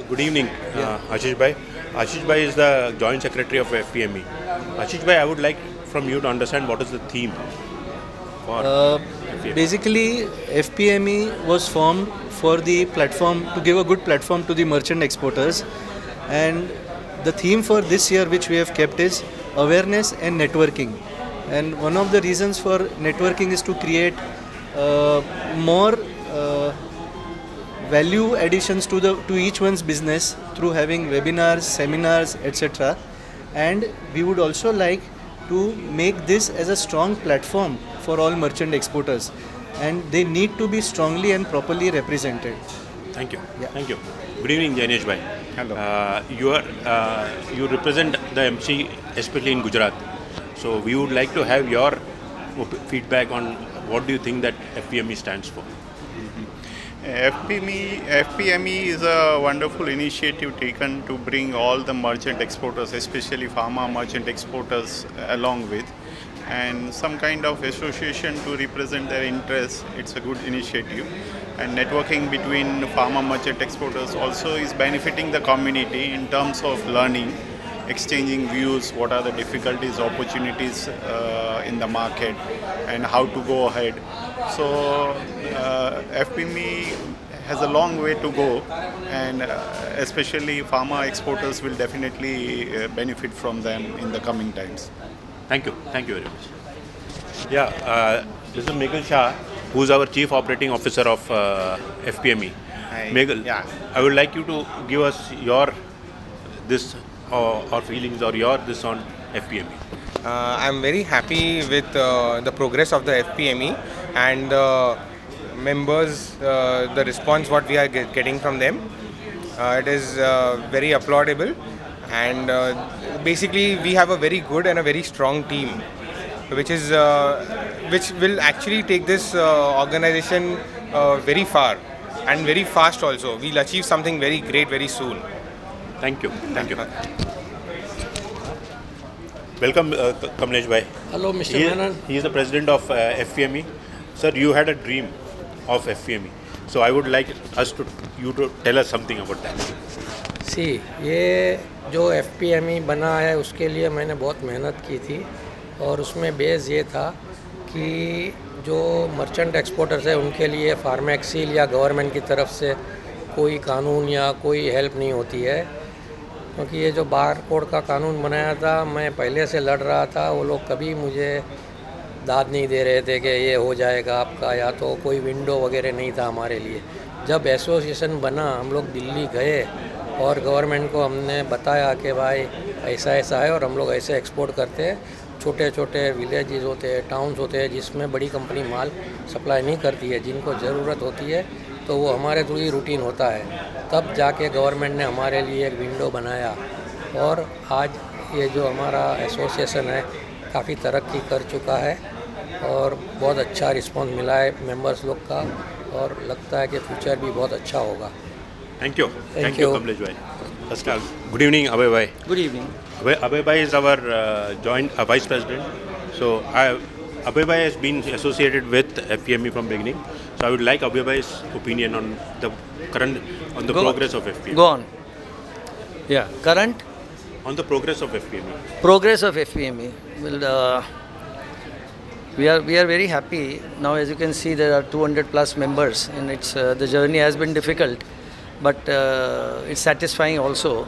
Good evening, Ashish Bhai. Ashish Bhai is the Joint Secretary of FPME. Ashish Bhai, I would like from you to understand what is the theme for FPME. Basically, FPME was formed for the platform to give a good platform to the merchant exporters, and the theme for this year, which we have kept, is awareness and networking. And one of the reasons for networking is to create more value additions to each one's business through having webinars, seminars, etc. And we would also like to make this as a strong platform for all merchant exporters, and they need to be strongly and properly represented. Thank you. Yeah. Thank you. Good evening, Jainesh Bhai. Hello. You represent the MC, especially in Gujarat. So we would like to have your feedback on what do you think that FPME stands for. FPME is a wonderful initiative taken to bring all the merchant exporters, especially pharma merchant exporters, along with, and some kind of association to represent their interests. It's a good initiative, and networking between pharma merchant exporters also is benefiting the community in terms of learning, exchanging views, what are the difficulties, opportunities in the market, and how to go ahead. So FPME has a long way to go, and especially pharma exporters will definitely benefit from them in the coming times. Thank you. Thank you very much. Yeah, this is Meghal Shah, who is our Chief Operating Officer of FPME. Hi. Meghal, Yeah. I would like you to give us your this or feelings or your this on FPME. I'm very happy with the progress of the FPME and the members, the response what we are getting from them. It is very applaudable, and basically we have a very good and a very strong team, which will actually take this organization very far and very fast also. We'll achieve something very great very soon. Thank you. Thank you. Welcome, Kamlesh Bhai. Hello, Mr. Menon. He is the president of FPME. Sir, you had a dream of FPME. So I would like you to tell us something about that. सी ये जो FPME बना है उसके लिए मैंने बहुत मेहनत की थी, और उसमें बेस ये था कि जो मर्चेंट एक्सपोर्टर्स है उनके लिए फार्मेक्सील या गवर्नमेंट की तरफ से कोई कानून या कोई हेल्प नहीं होती है, क्योंकि ये जो बार कोड का कानून बनाया था मैं पहले से लड़ रहा था, वो लोग कभी मुझे दाद नहीं दे रहे थे कि ये हो जाएगा आपका, या तो कोई विंडो वगैरह नहीं था हमारे लिए। जब एसोसिएशन बना हम लोग दिल्ली गए और गवर्नमेंट को हमने बताया कि भाई ऐसा ऐसा है और हम लोग ऐसे एक्सपोर्ट करते हैं, छोटे छोटे विलेजेस होते हैं, टाउन्स होते हैं जिसमें बड़ी कंपनी माल सप्लाई नहीं करती है, जिनको ज़रूरत होती है तो वो हमारे थ्रू ही रूटीन होता है। तब जाके गवर्नमेंट ने हमारे लिए एक विंडो बनाया, और आज ये जो हमारा एसोसिएशन है काफ़ी तरक्की कर चुका है और बहुत अच्छा रिस्पांस मिला है मेंबर्स लोग का, और लगता है कि फ्यूचर भी बहुत अच्छा होगा। Thank you. Thank you. Kamlesh Bhai. Good evening, Abhay Bhai. Good evening. Abhay Bhai is our joint vice president. So Abhay Bhai has been associated with FPME from beginning. So I would like Abhay Bhai's opinion on the progress of FPME. Go on. Yeah, current On the progress of FPME. progress of FPME. Well, we are very happy now. As you can see, there are 200 plus members, and the journey has been difficult, but it's satisfying also,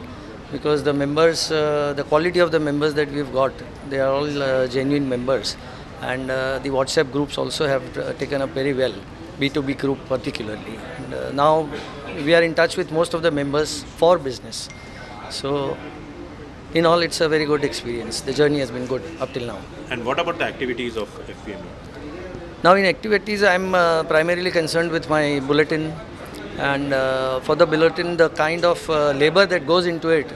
because the members, the quality of the members that we've got, they are all genuine members, and the WhatsApp groups also have taken up very well, B2B group particularly. And now we are in touch with most of the members for business. So in all, it's a very good experience. The journey has been good up till now. And what about the activities of FPME? Now in activities, I'm primarily concerned with my bulletin, and for the bulletin, the kind of labor that goes into it,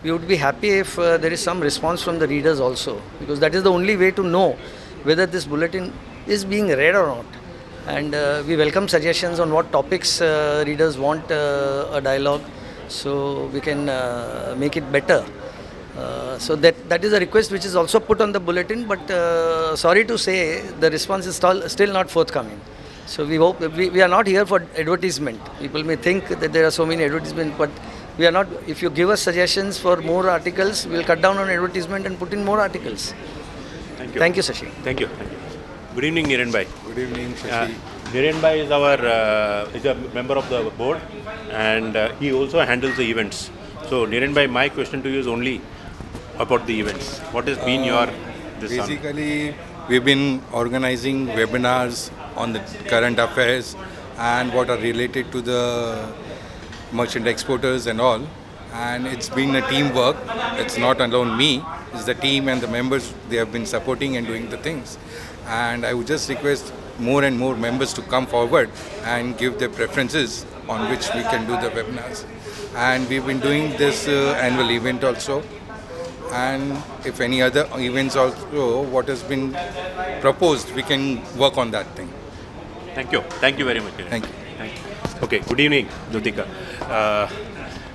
we would be happy if there is some response from the readers also, because that is the only way to know whether this bulletin is being read or not. And we welcome suggestions on what topics readers want a dialogue, so we can make it better. So that is a request which is also put on the bulletin, but sorry to say the response is still not forthcoming. So we hope we are not here for advertisement. People may think that there are so many advertisements, but We are not. If you give us suggestions for more articles, we'll cut down on advertisement and put in more articles. Thank you. Thank you, Sashi. Thank you. Thank you. Good evening, Niren Bhai. Good evening, Shashi. Niren Bhai is is a member of the board, and he also handles the events. So, Niren Bhai, my question to you is only about the events. What has been your this on? Basically, we've been organizing webinars on the current affairs and what are related to the merchant exporters and all. And it's been a teamwork. It's not alone me. It's the team and the members. They have been supporting and doing the things. And I would just request more and more members to come forward and give their preferences on which we can do the webinars. And we've been doing this annual event also. And if any other events also, what has been proposed, we can work on that thing. Thank you. Thank you very much. Niren. Thank you. Thank you. Okay. Good evening, Jyotika.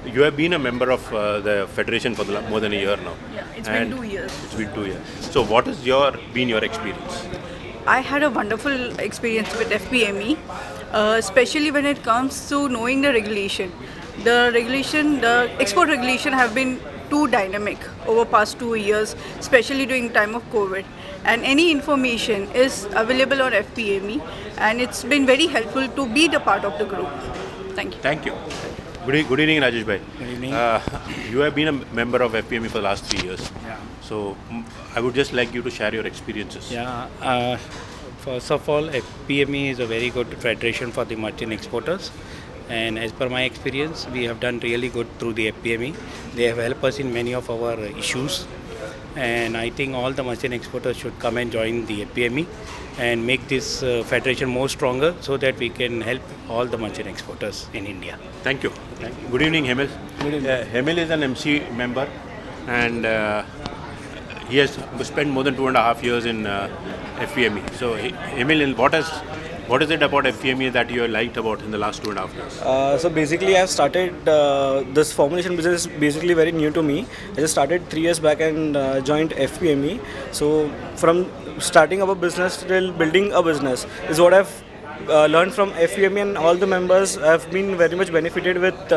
You have been a member of the federation for more than a year now. Yeah, it's been 2 years. It's been 2 years. So, what has been your experience? I had a wonderful experience with FPME, especially when it comes to knowing the regulation. The export regulation have been too dynamic over past 2 years, especially during time of COVID. And any information is available on FPME, and it's been very helpful to be the part of the group. Thank you. Thank you. Good evening, Rajesh Bhai. Good evening. You have been a member of FPME for the last 3 years. Yeah. So, I would just like you to share your experiences. Yeah. First of all, FPME is a very good federation for the merchant exporters. And as per my experience, we have done really good through the FPME. They have helped us in many of our issues. And I think all the merchant exporters should come and join the FPME and make this federation more stronger so that we can help all the merchant exporters in India. Thank you. Thank you. Good evening, Hemel. Good evening. Hemel is an MC member, and he has spent more than 2.5 years in FPME. So, Hemel, what is it about FPME that you liked about in the last 2.5 years? So basically, I've started this formulation business is basically very new to me. I just started 3 years back and joined FPME. So from starting up a business till building a business is what I've learned from FPME, and all the members have been very much benefited with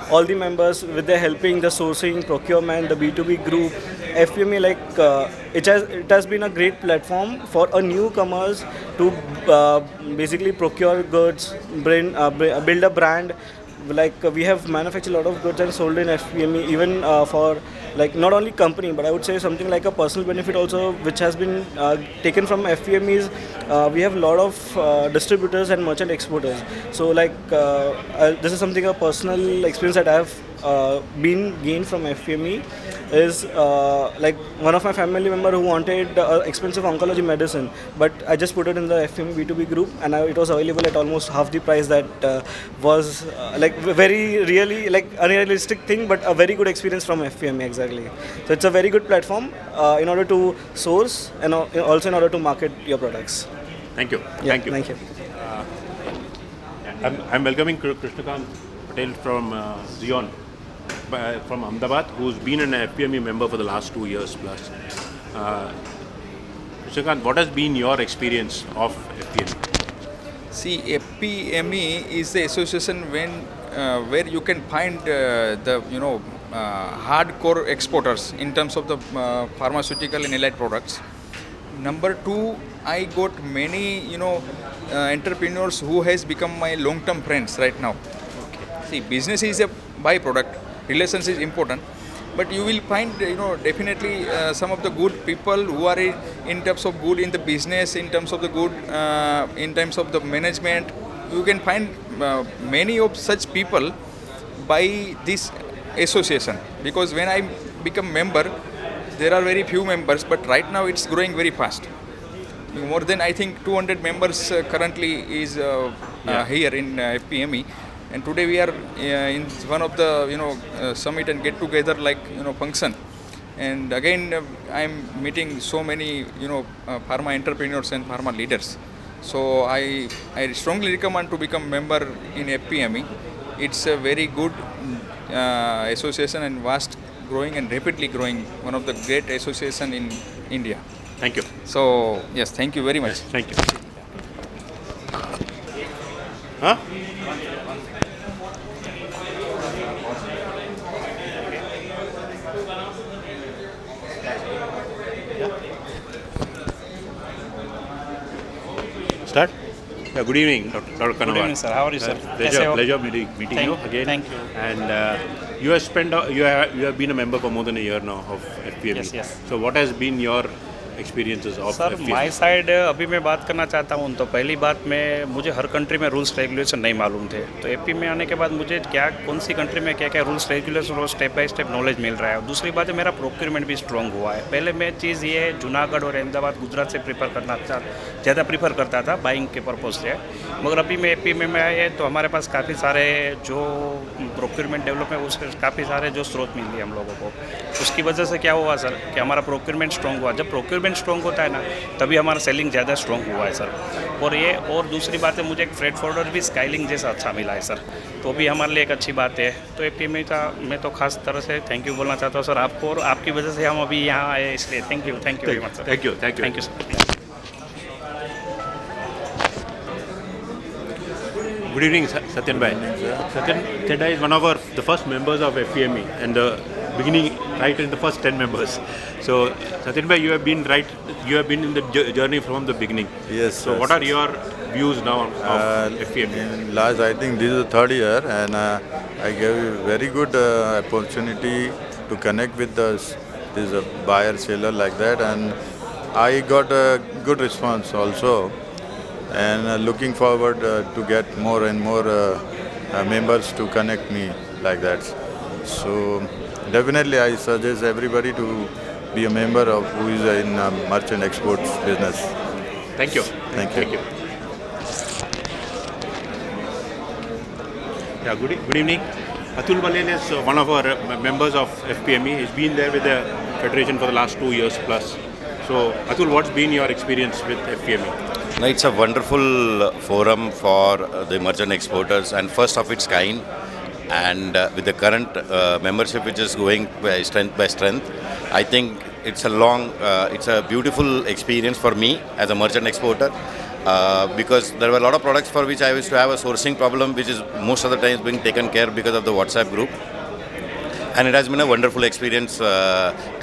all the members with their helping, the sourcing, procurement, the B2B group. FPME it has been a great platform for a newcomers to basically procure goods, build a brand. We have manufactured a lot of goods and sold in FPME, even for not only company, but I would say something like a personal benefit also, which has been taken from FPMEs. We have a lot of distributors and merchant exporters. So this is something, a personal experience that I have been gained from FPME is one of my family member who wanted expensive oncology medicine, but I just put it in the FPME B2B group, and it was available at almost half the price. That was very really unrealistic thing, but a very good experience from FPME exactly. So it's a very good platform in order to source and also in order to market your products. Thank you. Yeah, Thank you. Thank you. I'm welcoming Krishnakant Patel from Zion, from Ahmedabad, who's been an FPME member for the last 2 years plus. Krishnakant, what has been your experience of FPME? See, FPME is the association where you can find the hardcore exporters in terms of the pharmaceutical and allied products. Number two, I got many entrepreneurs who has become my long-term friends right now. Okay. See, business is a byproduct. Relations is important, but you will find definitely some of the good people who are in terms of good in the business, in terms of the good in terms of the management. You can find many of such people by this association, because when I become member, there are very few members, but right now it's growing very fast. More than I think 200 members currently is here in FPME. And today we are in one of the summit and get together function, and again I am meeting so many pharma entrepreneurs and pharma leaders. So I strongly recommend to become member in FPME. It's a very good association and vast growing and rapidly growing, one of the great association in India. Thank you. So yes, thank you very much. Yes, thank you. Huh? start? Yeah, good evening, Dr. Kanawar. Good evening, sir. How are you, sir? Pleasure meeting you again. Thank you. And you have spent you have been a member for more than a year now of FPME. Yes. So what has been your experiences of sir FPME? My side अभी मैं बात करना चाहता हूँ तो पहली बात में मुझे हर कंट्री में रूल्स रेगुलेशन नहीं मालूम थे तो एपी में आने के बाद मुझे कौन सी कंट्री में क्या क्या रूल्स रेगुलेशन और स्टेप बाय स्टेप नॉलेज मिल रहा है और दूसरी बात है मेरा प्रोक्योरमेंट भी स्ट्रॉन्ग हुआ है। पहले मैं चीज़ ये है जूनागढ़ और अहमदाबाद गुजरात से ज़्यादा प्रीफर करता था बाइंग के पर्पज़ से, मगर अभी मैं एपी में आए तो हमारे पास काफ़ी सारे जो प्रोक्योरमेंट डेवलप है उसके काफ़ी सारे जो स्रोत मिल लिए हम लोगों को। उसकी वजह से क्या हुआ सर कि हमारा प्रोक्योरमेंट स्ट्रॉन्ग हुआ। जब प्रोक्योरमेंट स्ट्रॉन्ग होता है ना तभी हमारा सेलिंग ज़्यादा स्ट्रॉन्ग हुआ है सर। और दूसरी बात है मुझे एक फ्रेट फॉरवर्डर भी स्काइलिंग जैसा अच्छा मिला है सर, तो भी हमारे लिए एक अच्छी बात है। तो एपीएमई का मैं तो खास तरह से थैंक यू बोलना चाहता हूँ सर आपको, और आपकी वजह से हम अभी यहाँ आए इसलिए thank you very much sir. Thank you sir. Good evening, Satyan Bhai. Satyan Bhai is one of the first members of FPME and the beginning, right in the first 10 members. So, Satyan Bhai, you have been in the journey from the beginning. Yes. So, what are your views now of FPME? Last, I think this is the third year, and I gave a very good opportunity to connect with this buyer seller like that, and I got a good response also. And looking forward to get more and more members to connect me like that. So definitely I suggest everybody to be a member of who is in merchant exports business. Thank you. Thank you. Yeah, good evening. Atul Balen is one of our members of FPME. He's been there with the federation for the last 2 years plus. So Atul, what's been your experience with FPME? No, it's a wonderful forum for the merchant exporters and first of its kind, and with the current membership which is going by strength, I think it's a beautiful experience for me as a merchant exporter, because there were a lot of products for which I used to have a sourcing problem, which is most of the times being taken care because of the WhatsApp group. And it has been a wonderful experience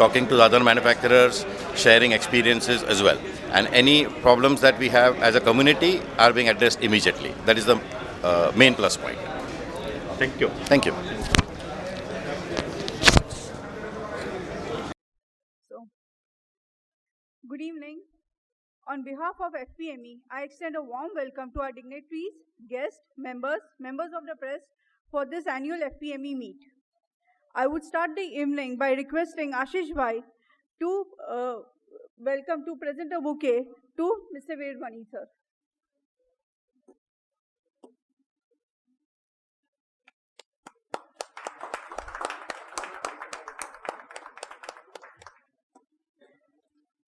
talking to the other manufacturers, sharing experiences as well. And any problems that we have as a community are being addressed immediately. That is the main plus point. Thank you. Thank you. So, good evening. On behalf of FPME, I extend a warm welcome to our dignitaries, guests, members of the press for this annual FPME meet. I would start the evening by requesting Ashish Bhai to welcome to present a bouquet to Mr. Vedmani sir.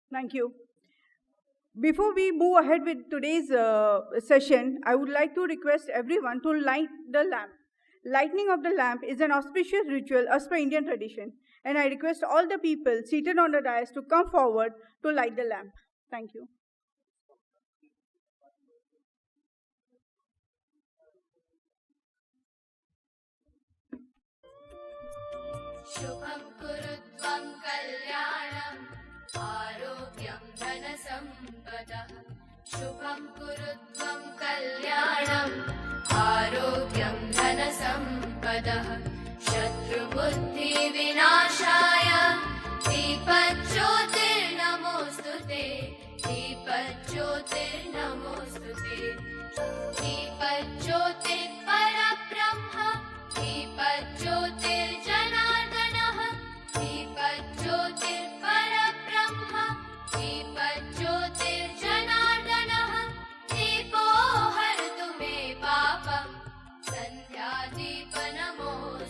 Thank you. Before we move ahead with today's session, I would like to request everyone to light the lamp. Lighting of the lamp is an auspicious ritual as per Indian tradition, and I request all the people seated on the dais to come forward to light the lamp. Thank you. Shubham kurutvam kalyanam arogyam dhanasampada. Shubham kurutvam kalyanam आरोग्यं धनसम्पदः शत्रुबुद्धि विनाशाय दीपज्योतिर्नमोऽस्तुते दीपज्योतिर्नमोऽस्तुते दीपज्योतिर्परब्रह्म दीपज्योतिर्जनार्दनः दीपज्योतिर्परब्रह्म दीपज्योतिर्जनार्दनः दीपो हरतु मे पापं सन्ध्यादीप नमोऽस्तुते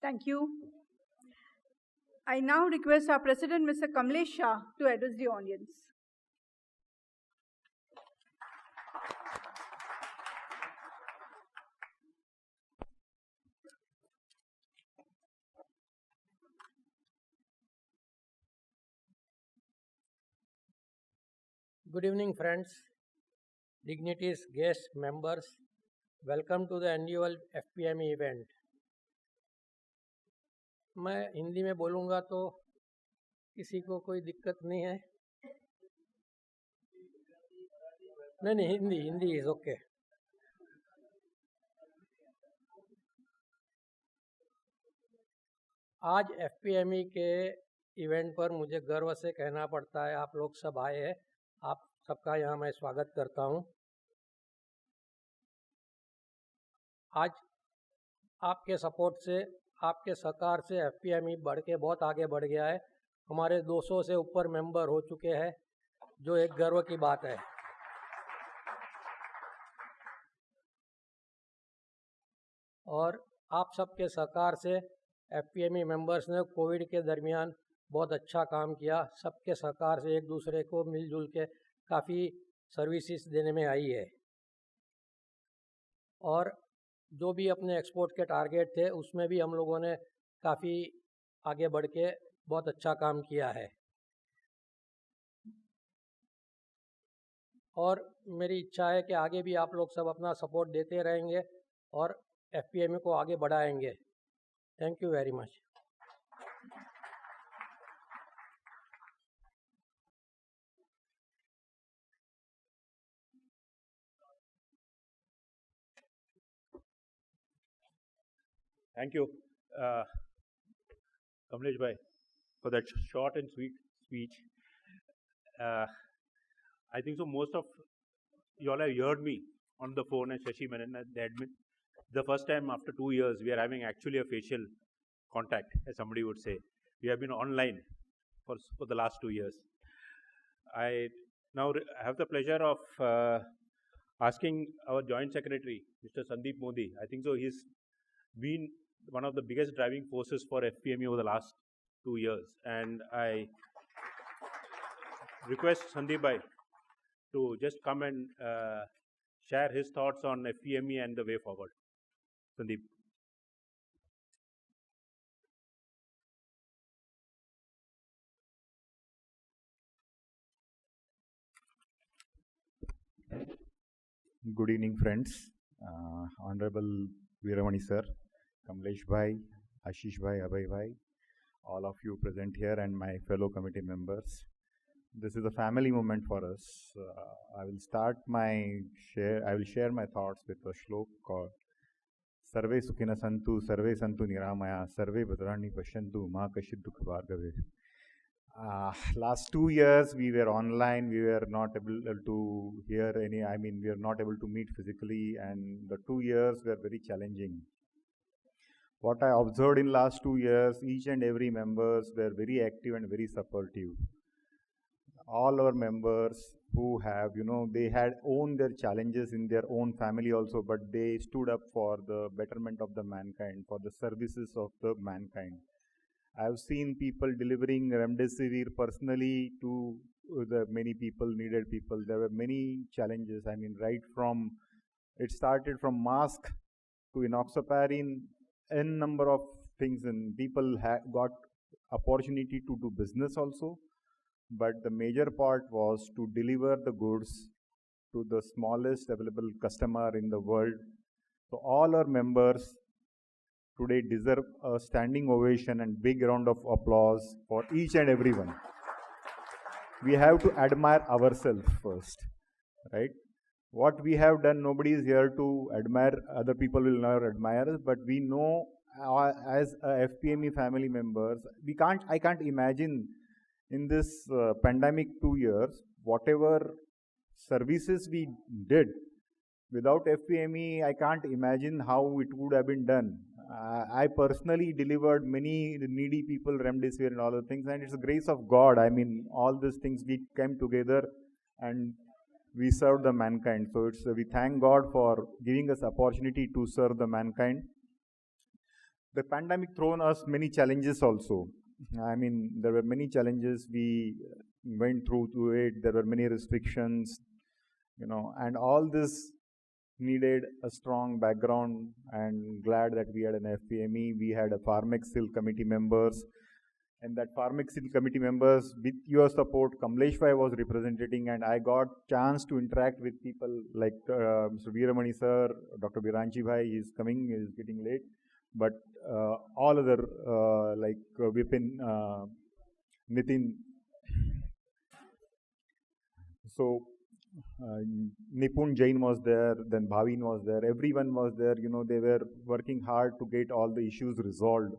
Thank you. I now request our President, Mr. Kamlesh Shah, to address the audience. Good evening, friends, dignities, guests, members. Welcome to the annual FPME event. मैं हिंदी में बोलूँगा तो किसी को कोई दिक्कत नहीं है? नहीं, हिंदी इज ओके. आज FPME के इवेंट पर मुझे गर्व से कहना पड़ता है, आप लोग सब आए हैं, आप सबका यहाँ मैं स्वागत करता हूँ. आज आपके सपोर्ट से, आपके सहकार से FPME बढ़ के बहुत आगे बढ़ गया है. हमारे 200 से ऊपर मेंबर हो चुके हैं, जो एक गर्व की बात है. और आप सबके सहकार से FPME मेंबर्स ने कोविड के दरमियान बहुत अच्छा काम किया. सबके सहकार से एक दूसरे को मिलजुल के काफ़ी सर्विसेज देने में आई है. और जो भी अपने एक्सपोर्ट के टारगेट थे उसमें भी हम लोगों ने काफ़ी आगे बढ़ के बहुत अच्छा काम किया है. और मेरी इच्छा है कि आगे भी आप लोग सब अपना सपोर्ट देते रहेंगे और FPME को आगे बढ़ाएंगे. Thank you very much. Thank you, Kamlesh bhai, for that short and sweet speech. I think so most of you all have heard me on the phone as Shashi Menon, the admin. The first time after 2 years we are having actually a facial contact, as somebody would say. We have been online for the last 2 years. I now have the pleasure of asking our Joint Secretary, Mr. Sandeep Modi. I think so he's been one of the biggest driving forces for FPME over the last 2 years. And I request Sandeep bhai to just come and share his thoughts on FPME and the way forward. Sandeep. Good evening, friends. Honorable Veeramani sir, Kamlesh bhai, Ashish bhai, Abhay bhai, all of you present here and my fellow committee members. This is a family moment for us. I will share my thoughts with a shlok called Sarve Sukhina Santu, Sarve Santu Niramaya, Sarve Bhadrani Pashantu, Ma Kashid Dukha Bhargave. Last 2 years we were online, we were not able to we were not able to meet physically, and the 2 years were very challenging. What I observed in last 2 years, each and every members were very active and very supportive. All our members who have, they had owned their challenges in their own family also, but they stood up for the betterment of the mankind, for the services of the mankind. I've seen people delivering remdesivir personally to the many people, needed people. There were many challenges. Right from, it started from mask to enoxaparin, n number of things, and people got opportunity to do business also. But the major part was to deliver the goods to the smallest available customer in the world. So all our members today deserve a standing ovation and big round of applause for each and everyone. We have to admire ourselves first, right? What we have done, nobody is here to admire, other people will never admire us, but we know as a FPME family members, I can't imagine in this pandemic 2 years, whatever services we did, without FPME, I can't imagine how it would have been done. I personally delivered many needy people remdesivir and all the things, and it's the grace of God. All these things we came together and we served the mankind. So we thank God for giving us opportunity to serve the mankind. the pandemic thrown us many challenges also. I mean, there were many challenges we went through to it. There were many restrictions, and all this needed a strong background, and glad that we had an FPME. We had a Farmexil committee members, and that Farmexil committee members, with your support, Kamlesh Bhai was representing, and I got chance to interact with people like Mr. Veeramani sir, Dr. Biranchi Bhai, he is coming, he is getting late, but all other like Vipin, Nitin. So Nipun Jain was there, then Bhavin was there, everyone was there, they were working hard to get all the issues resolved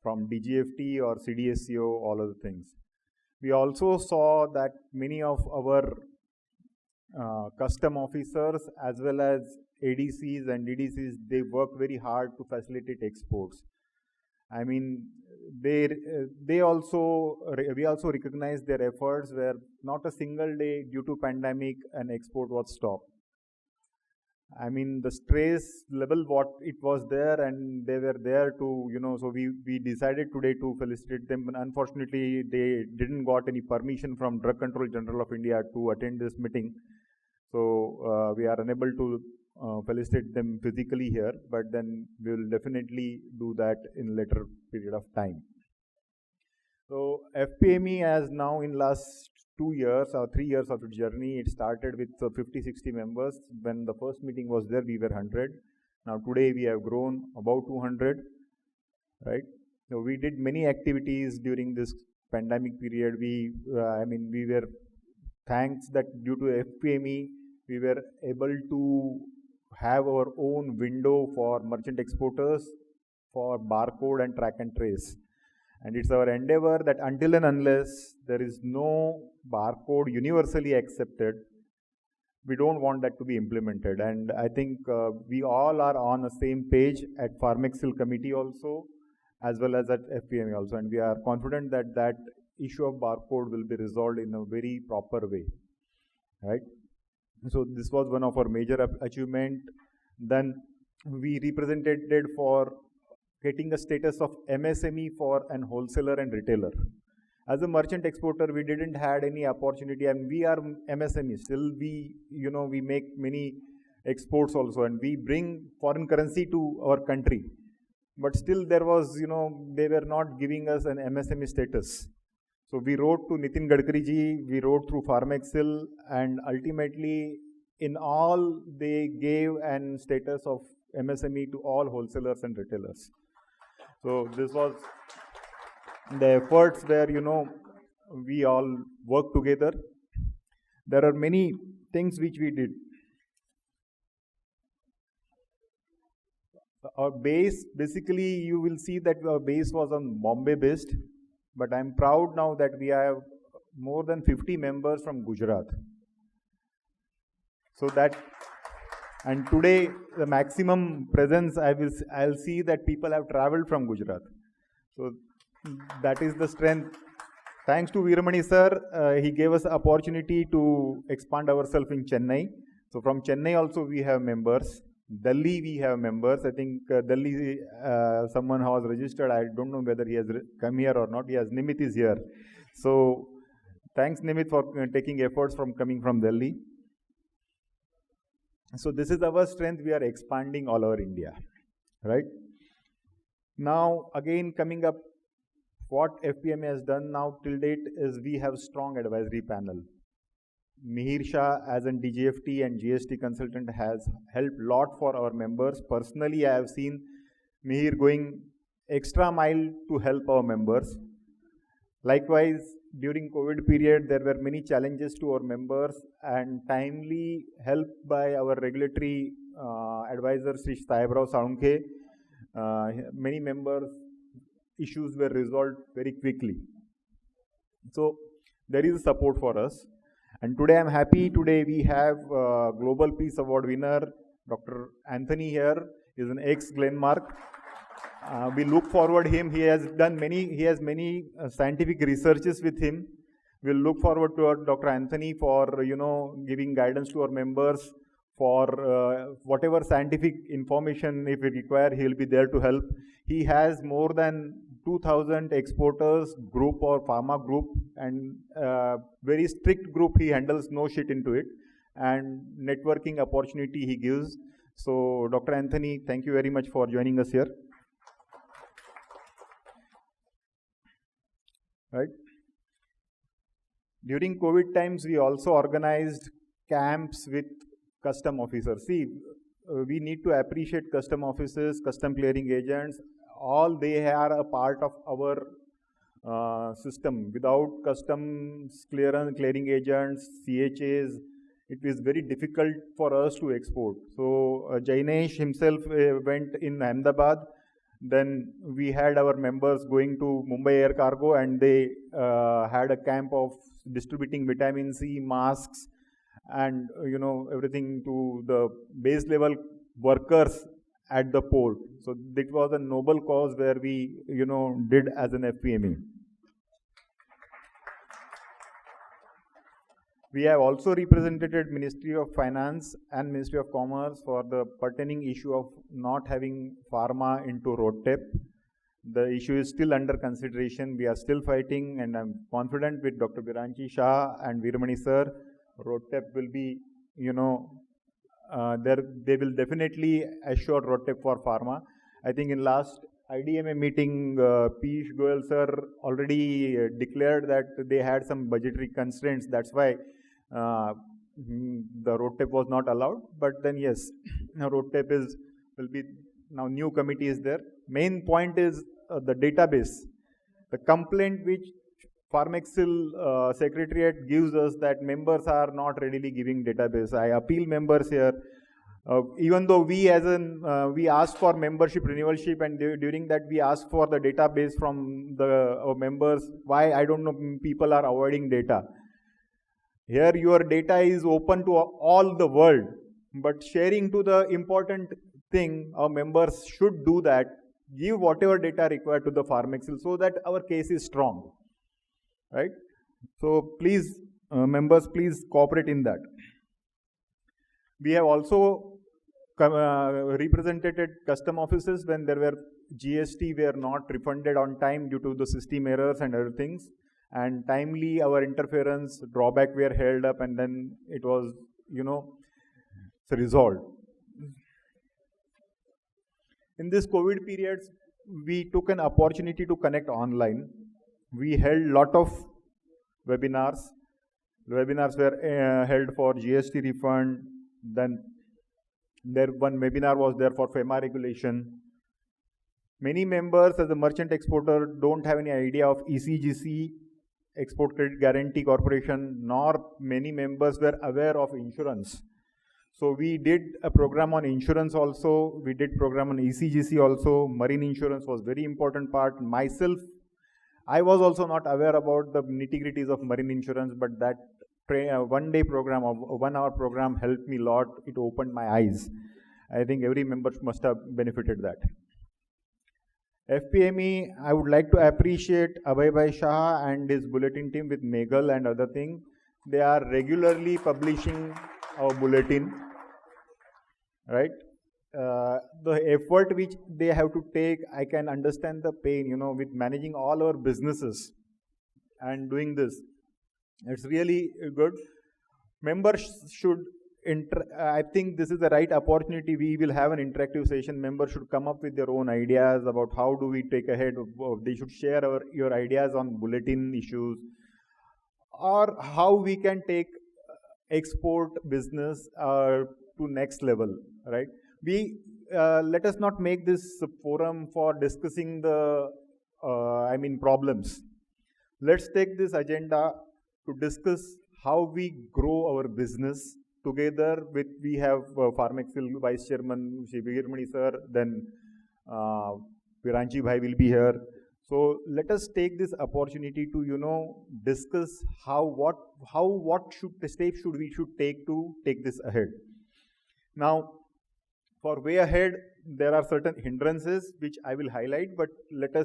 from DGFT or CDSCO, all other things. We also saw that many of our custom officers as well as ADCs and DDCs, they work very hard to facilitate exports. I mean, we also recognize their efforts where not a single day due to pandemic an export was stopped. I mean, the stress level what it was there, and they were there to, so we decided today to felicitate them. But unfortunately, they didn't got any permission from Drug Control General of India to attend this meeting. So we are unable to felicitate them physically here, but then we will definitely do that in later period of time. So FPME has now in last 2 years or 3 years of its journey, it started with 50-60 members. When the first meeting was there, we were 100. Now today we have grown about 200, right? So we did many activities during this pandemic period. We were thanks that due to FPME, we were able to have our own window for merchant exporters for barcode and track and trace. And it's our endeavor that until and unless there is no barcode universally accepted, we don't want that to be implemented. And I think we all are on the same page at Farmexil committee also, as well as at FPME also. And we are confident that that issue of barcode will be resolved in a very proper way, right? So this was one of our major achievement. Then we represented for getting a status of MSME for an wholesaler and retailer. As a merchant exporter, we didn't had any opportunity, and we are MSME. Still, we make many exports also, and we bring foreign currency to our country. But still, there was they were not giving us an MSME status. So we wrote to Nitin Gadkari ji, we wrote through Farmexil, and ultimately, in all, they gave an status of MSME to all wholesalers and retailers. So this was the efforts where, we all work together. There are many things which we did. Our base, basically, you will see that our base was on Bombay based, but I'm proud now that we have more than 50 members from Gujarat. So that, and today the maximum presence I'll see that people have traveled from Gujarat. So that is the strength. Thanks to Veeramani sir, he gave us the opportunity to expand ourselves in Chennai. So from Chennai also we have members. Delhi we have members. I think Delhi someone has registered. I don't know whether he has come here or not. Yes, Nimit is here. So thanks Nimit for taking efforts from coming from Delhi. So this is our strength. We are expanding all over India, right? Now again coming up, what FPME has done now till date is we have strong advisory panel. Mihir Shah as an DGFT and GST consultant has helped a lot for our members. Personally, I have seen Mihir going extra mile to help our members. Likewise, during COVID period, there were many challenges to our members, and timely help by our regulatory advisor, Sri Sahibrao Saunke. Many members' issues were resolved very quickly. So there is support for us. And today I'm happy, today we have Global Peace Award winner, Dr. Anthony here, is an ex-Glenmark. We look forward him. He has many scientific researches with him. We'll look forward to Dr. Anthony for, giving guidance to our members for whatever scientific information if we require, he will be there to help. He has more than 2000 exporters group or pharma group, and very strict group. He handles no shit into it, and networking opportunity he gives. So Dr. Anthony, thank you very much for joining us here. Right. During COVID times, we also organized camps with custom officers. See, we need to appreciate custom officers, custom clearing agents. All they are a part of our system. Without customs clearing agents, CHAs, it is very difficult for us to export. So Jainesh himself went in Ahmedabad. Then we had our members going to Mumbai Air Cargo, and they had a camp of distributing vitamin C, masks, and everything to the base level workers at the port. So it was a noble cause where we did as an FPME. We have also represented Ministry of Finance and Ministry of Commerce for the pertaining issue of not having pharma into road tape. The issue is still under consideration. We are still fighting, and I'm confident with Dr. Biranchi Shah and Veeramani sir, road tape will be, they will definitely assure road tape for pharma. I think in last IDMA meeting, Piyush Goyal sir already declared that they had some budgetary constraints. That's why the road tape was not allowed. But then yes, road tape will be now. New committee is there. Main point is the database. The complaint which Pharmexil Secretariat gives us that members are not readily giving database. I appeal members here. Even though we we asked for membership renewalship, and during that we asked for the database from the members. Why, I don't know, people are avoiding data. Here your data is open to all the world, but sharing to the important thing, our members should do that. Give whatever data required to the Pharmexil so that our case is strong. Right? So please, members, please cooperate in that. We have also represented custom offices when there were GST were not refunded on time due to the system errors and other things. And timely our interference drawback were held up, and then it was, resolved. In this COVID periods, we took an opportunity to connect online. We held lot of webinars. The webinars were held for GST refund. Then one webinar was there for FEMA regulation. Many members as a merchant exporter don't have any idea of ECGC, Export Credit Guarantee Corporation, nor many members were aware of insurance. So we did a program on insurance also. We did program on ECGC also. Marine insurance was very important part. Myself, I was also not aware about the nitty-gritties of marine insurance, but that one-day program, of 1 hour program helped me a lot. It opened my eyes. I think every member must have benefited that. FPME, I would like to appreciate Abhay Bhai Shah and his bulletin team with Meghal and other thing. They are regularly publishing our bulletin, right? The effort which they have to take, I can understand the pain, with managing all our businesses and doing this. It's really good. Members should, I think this is the right opportunity. We will have an interactive session. Members should come up with their own ideas about how do we take ahead. They should share your ideas on bulletin issues, or how we can take export business to next level, right? Let us not make this forum for discussing the, problems. Let's take this agenda to discuss how we grow our business together with, we have Pharmexil Vice Chairman, Shri Veeramani sir, then Viranchi Bhai will be here. So let us take this opportunity to, discuss what steps should take to take this ahead. Now, for way ahead, there are certain hindrances which I will highlight, but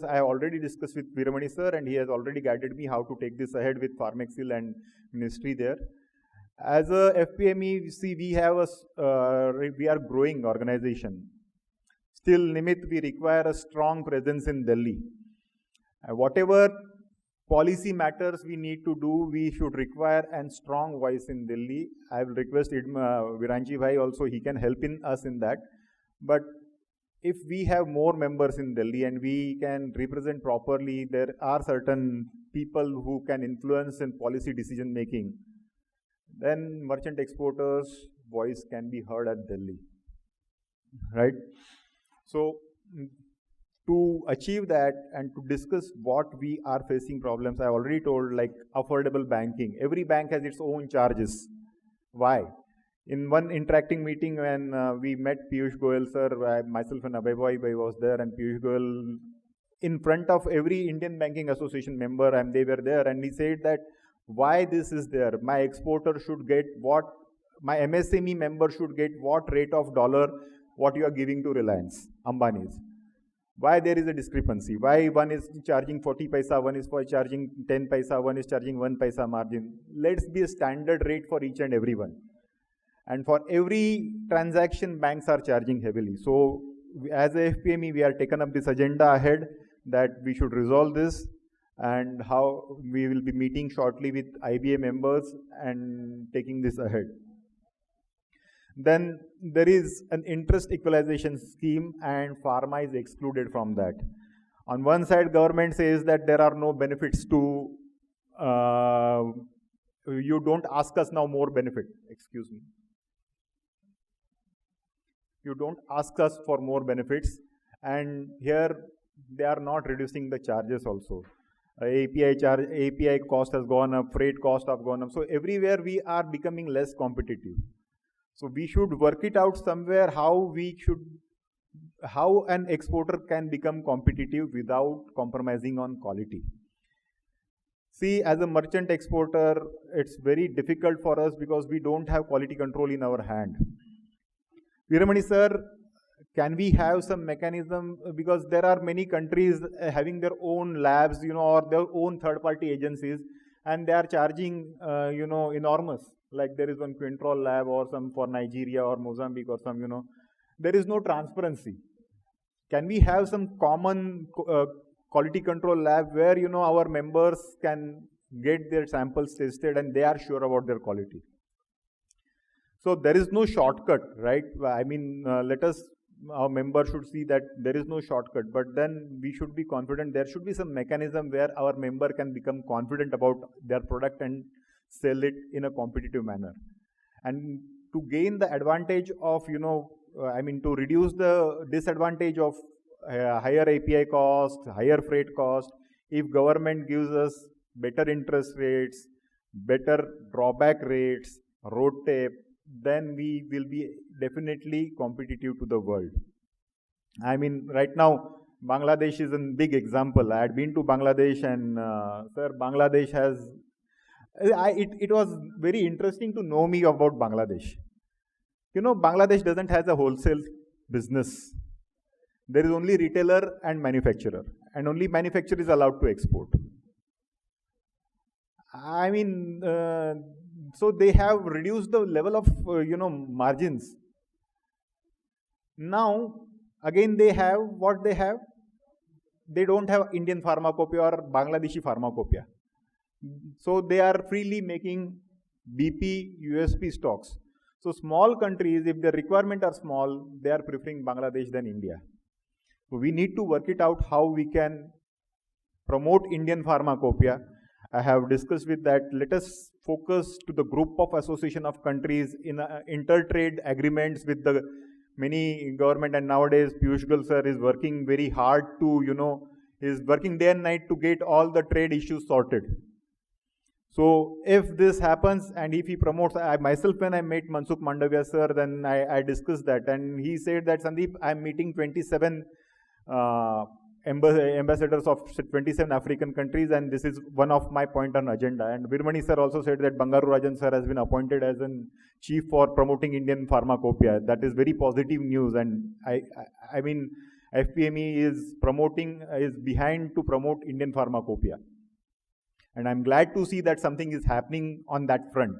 I have already discussed with Veeramani sir, and he has already guided me how to take this ahead with Pharmexil and ministry there. As a FPME, see, we are growing organization. still, Nimit, we require a strong presence in Delhi. Whatever policy matters we need to do, we should require a strong voice in Delhi. I will request Viranji Bhai also, he can help us in that. But if we have more members in Delhi and we can represent properly, there are certain people who can influence in policy decision making, then merchant exporters' voice can be heard at Delhi, right? So to achieve that and to discuss what we are facing problems, I already told, like affordable banking. Every bank has its own charges. Why? In one interacting meeting when we met Piyush Goyal sir, myself and Abhay Bhai was there, and Piyush Goyal, in front of every Indian Banking Association member, and they were there, and he said that why this is there. My exporter should get what, my MSME member should get what rate of dollar, what you are giving to Reliance, Ambani's. Why there is a discrepancy? Why one is charging 40 paisa, one is for charging 10 paisa, one is charging 1 paisa margin? Let's be a standard rate for each and everyone. And for every transaction, banks are charging heavily. So as a FPME, we are taken up this agenda ahead that we should resolve this, and how we will be meeting shortly with IBA members and taking this ahead. Then there is an interest equalization scheme, and pharma is excluded from that. On one side, government says that there are no benefits to, you don't ask us now more benefit, excuse me. You don't ask us for more benefits, and here they are not reducing the charges also. API cost has gone up, freight cost have gone up. So everywhere we are becoming less competitive. So we should work it out somewhere how an exporter can become competitive without compromising on quality. See, as a merchant exporter, it's very difficult for us because we don't have quality control in our hand. Veeramani sir, can we have some mechanism, because there are many countries having their own labs, or their own third-party agencies, and they are charging, enormous. Like there is one Quintrol lab or some for Nigeria or Mozambique or some, there is no transparency. Can we have some common quality control lab where, our members can get their samples tested and they are sure about their quality? So there is no shortcut, right? I mean, our members should see that there is no shortcut, but then we should be confident. There should be some mechanism where our member can become confident about their product and sell it in a competitive manner. And to gain the advantage of, to reduce the disadvantage of higher API cost, higher freight cost, if government gives us better interest rates, better drawback rates, road tape, then we will be definitely competitive to the world. I mean, right now, Bangladesh is a big example. I had been to Bangladesh, and sir, Bangladesh has, it was very interesting to know me about Bangladesh. Bangladesh doesn't have a wholesale business. There is only retailer and manufacturer, and only manufacturer is allowed to export. I mean, so they have reduced the level of, margins. Now, again, they have what they have. They don't have Indian pharmacopoeia or Bangladeshi pharmacopoeia. So they are freely making BP, USP stocks. So small countries, if their requirements are small, they are preferring Bangladesh than India. So we need to work it out how we can promote Indian pharmacopoeia. I have discussed with that. Let us focus to the group of association of countries in inter-trade agreements with the many government, and nowadays Piyush Goyal sir is working very hard to, is working day and night to get all the trade issues sorted. So if this happens and if he promotes, myself when I met Mansukh Mandavia sir, then I discussed that, and he said that, Sandeep, I'm meeting 27 ambassadors of 27 African countries, and this is one of my point on agenda. And Veeramani sir also said that Bangaru Rajan sir has been appointed as a chief for promoting Indian pharmacopoeia. That is very positive news, and I mean, FPME is behind to promote Indian pharmacopoeia. And I'm glad to see that something is happening on that front.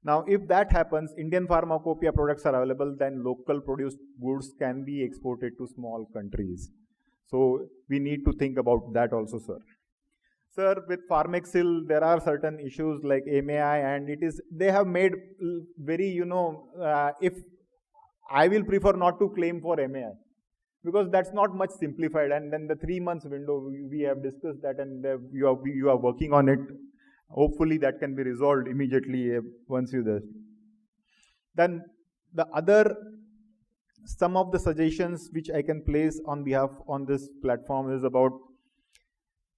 Now, if that happens, Indian pharmacopoeia products are available, then local produced goods can be exported to small countries. So we need to think about that also, sir. Sir, with Pharmexil, there are certain issues like MAI, and they have made very, if I will prefer not to claim for MAI, because that's not much simplified. And then the 3 months window, we have discussed that, and you are working on it. Hopefully that can be resolved immediately once you do. Then some of the suggestions which I can place on behalf on this platform is about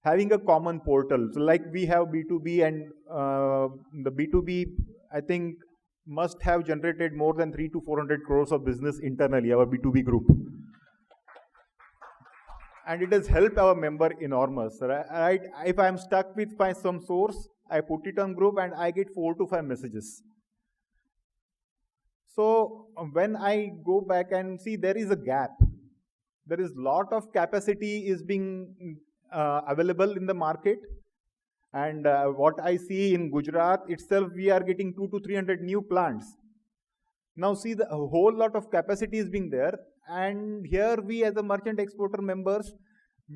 having a common portal. So like we have B2B, and the B2B, I think, must have generated more than 300 to 400 crores of business internally, our B2B group. And it has helped our member enormous, right? If I'm stuck with some source, I put it on group and I get 4 to 5 messages. So when I go back and see, there is a gap. There is lot of capacity is being available in the market. And what I see in Gujarat itself, we are getting 200 to 300 new plants. Now see, a whole lot of capacity is being there, and here we as a merchant exporter members,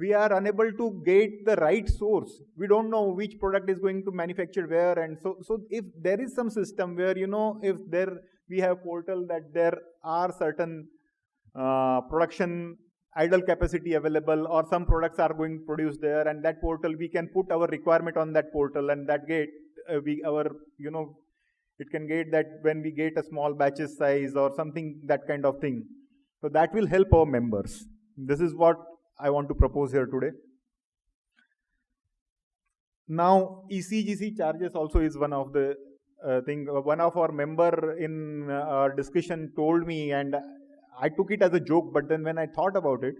we are unable to get the right source. We don't know which product is going to manufacture where, and so if there is some system where, if we have portal that there are certain production idle capacity available, or some products are going to produce there, and that portal, we can put our requirement on that portal, and that gate, it can get that when we get a small batches size or something, that kind of thing. So that will help our members. This is what I want to propose here today. Now, ECGC charges also is one of the thing. One of our member in our discussion told me, and I took it as a joke, but then when I thought about it,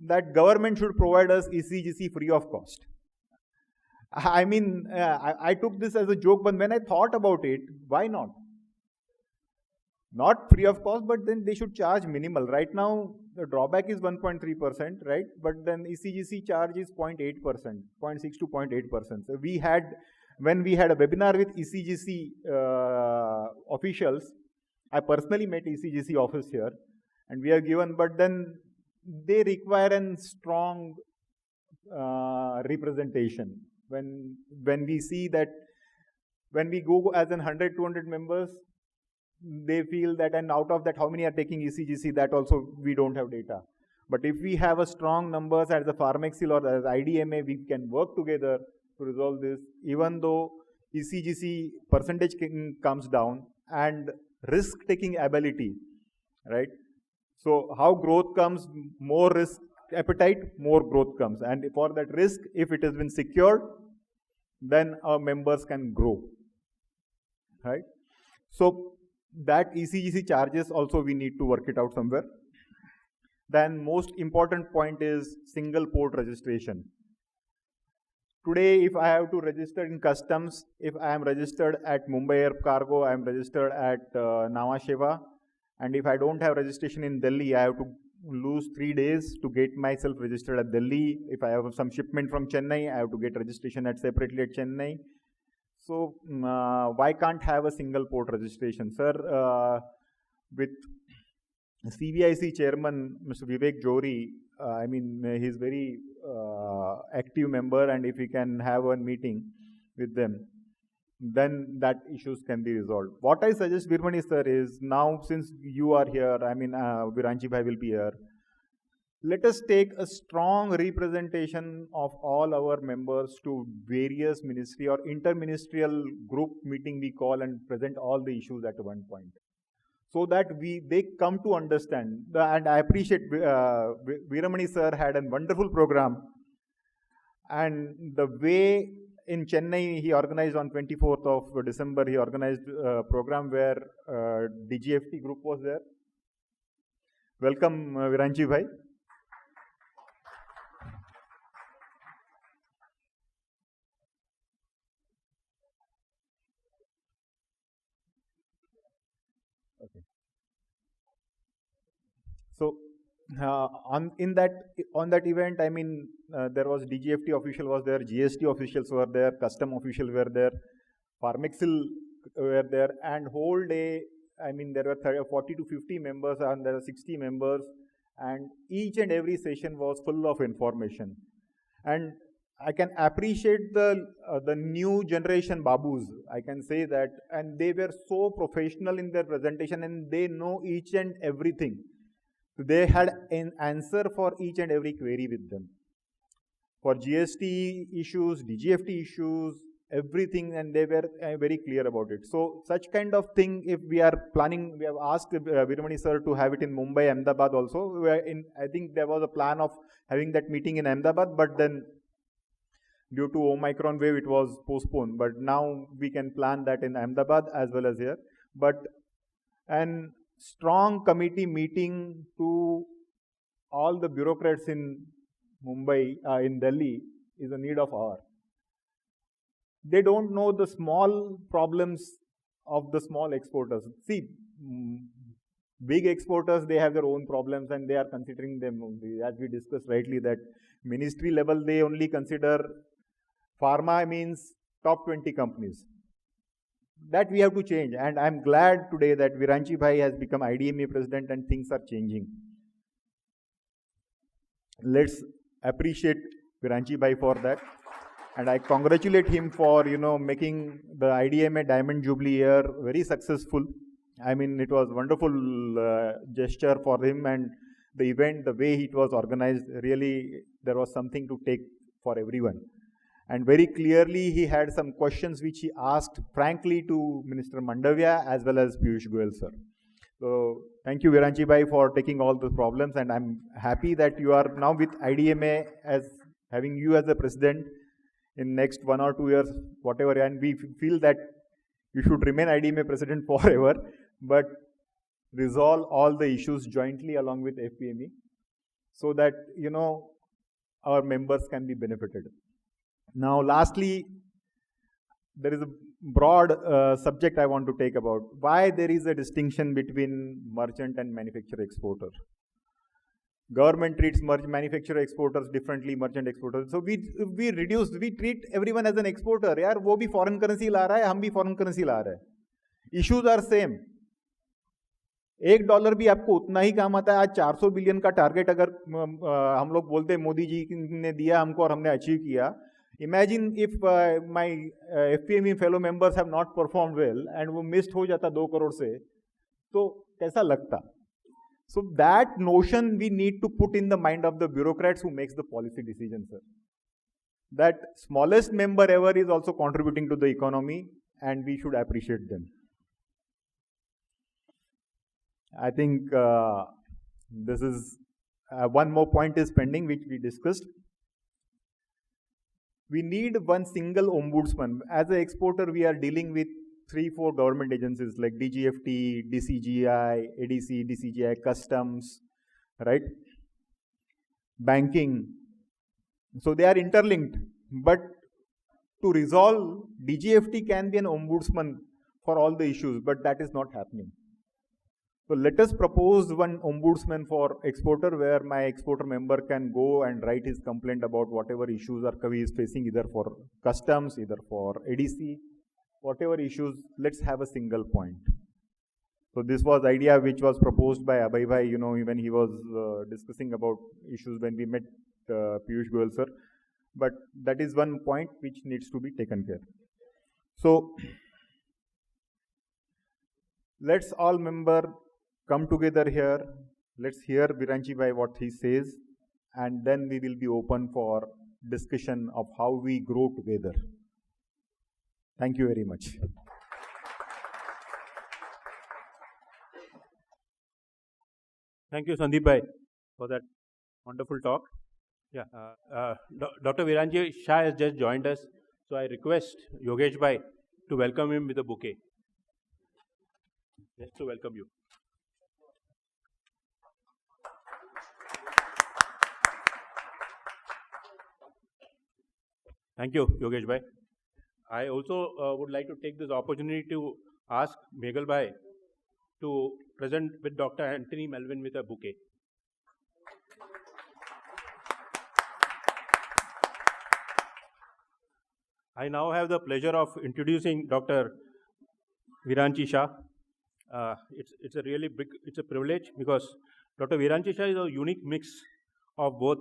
that government should provide us ECGC free of cost. I mean, I took this as a joke, but when I thought about it, why not? Not free of cost, but then they should charge minimal. Right now, the drawback is 1.3%, right? But then ECGC charge is 0.8%, 0.6 to 0.8%. So when we had a webinar with ECGC officials, I personally met ECGC office here, and we are given, but then they require a strong representation. When we see that, when we go as 100, 200 members, they feel that, and out of that, how many are taking ECGC, that also we don't have data. But if we have a strong numbers as a Pharmexil or as IDMA, we can work together to resolve this, even though ECGC percentage comes down, and risk-taking ability, right? So how growth comes, more risk appetite, more growth comes. And for that risk, if it has been secured, then our members can grow, right? So that ECGC charges also we need to work it out somewhere. Then most important point is single port registration. Today, if I have to register in customs, if I am registered at Mumbai Air Cargo, I am registered at Nhava Sheva, and if I don't have registration in Delhi, I have to lose 3 days to get myself registered at Delhi. If I have some shipment from Chennai, I have to get registration separately at Chennai. So why can't have a single port registration? Sir, with CVIC chairman, Mr. Vivek Johri, I mean, he's very active member, and if we can have a meeting with them, then that issues can be resolved. What I suggest, Virmani sir, is now since you are here, I mean, Viranchi bhai will be here, let us take a strong representation of all our members to various ministry or interministerial group meeting we call, and present all the issues at one point, so that they come to understand. And I appreciate Viramani sir had a wonderful program, and the way in Chennai he organized on 24th of December, he organized a program where DGFT group was there. Welcome, Viranchi bhai. Okay. So on that event, I mean, there was DGFT official was there, GST officials were there, custom officials were there, Pharmexil were there, and whole day, I mean, there were 40 to 50 members, and there are 60 members, and each and every session was full of information. And I can appreciate the new generation babus. I can say that, and they were so professional in their presentation, and they know each and everything. They had an answer for each and every query with them. For GST issues, DGFT issues, everything, and they were very clear about it. So such kind of thing, if we are planning, we have asked Viramani sir to have it in Mumbai, Ahmedabad also. I think there was a plan of having that meeting in Ahmedabad, but then due to Omicron wave, it was postponed. But now we can plan that in Ahmedabad as well as here. But an strong committee meeting to all the bureaucrats in Mumbai, in Delhi, is a need of hour. They don't know the small problems of the small exporters. See, big exporters, they have their own problems and they are considering them only. As we discussed rightly, that ministry level, they only consider pharma means top 20 companies. That we have to change, and I'm glad today that Viranchi Bhai has become IDMA president and things are changing. Let's appreciate Viranchi Bhai for that, and I congratulate him for making the IDMA Diamond Jubilee year very successful. I mean, it was wonderful gesture for him, and the event, the way it was organized, really there was something to take for everyone. And very clearly, he had some questions which he asked frankly to Minister Mandavia as well as Piyush Goyal sir. So thank you, Viranchi Bhai, for taking all the problems, and I'm happy that you are now with IDMA as having you as the president in next 1 or 2 years, whatever. And we feel that you should remain IDMA president forever, but resolve all the issues jointly along with FPME, so that our members can be benefited. Now, lastly, there is a broad subject I want to take about why there is a distinction between merchant and manufacturer exporter. Government treats manufacturer exporters differently, merchant exporters. So we treat everyone as an exporter. यार वो भी foreign currency ला रहा है, हम भी foreign currency ला रहे हैं. Issues are same. $1 भी आपको उतना ही काम आता है. आज 400 बिलियन का टारगेट अगर हम लोग बोलते हैं मोदी जी ने दिया हमको और हमने अचीव किया. Imagine if my FPME fellow members have not performed well and वो missed हो जाता 2 करोड़ से, तो कैसा लगता? So that notion we need to put in the mind of the bureaucrats who makes the policy decisions, sir. That smallest member ever is also contributing to the economy, and we should appreciate them. I think this is one more point is pending, which we discussed. We need one single ombudsman. As an exporter, we are dealing with 3-4 government agencies like DGFT, DCGI, ADC, DCGI, Customs, right? Banking. So they are interlinked. But to resolve, DGFT can be an ombudsman for all the issues, but that is not happening. So let us propose one ombudsman for exporter, where my exporter member can go and write his complaint about whatever issues he is facing, either for customs, either for ADC, whatever issues. Let's have a single point. So this was idea which was proposed by Abhay Bhai, when he was discussing about issues when we met Piyush Goyal sir. But that is one point which needs to be taken care. So let's all member come together here. Let's hear Viranchi Bhai what he says, and then we will be open for discussion of how we grow together. Thank you very much. Thank you, Sandeep Bhai, for that wonderful talk. Yeah, Dr. Viranji Shah has just joined us, so I request Yogesh Bhai to welcome him with a bouquet. Just to welcome you. Thank you, Yogesh Bhai. I also would like to take this opportunity to ask Meghal Bhai to present with Dr. Anthony Melvin with a bouquet. I now have the pleasure of introducing Dr. Viranchi Shah. It's a really it's a privilege because Dr. Viranchi Shah is a unique mix of both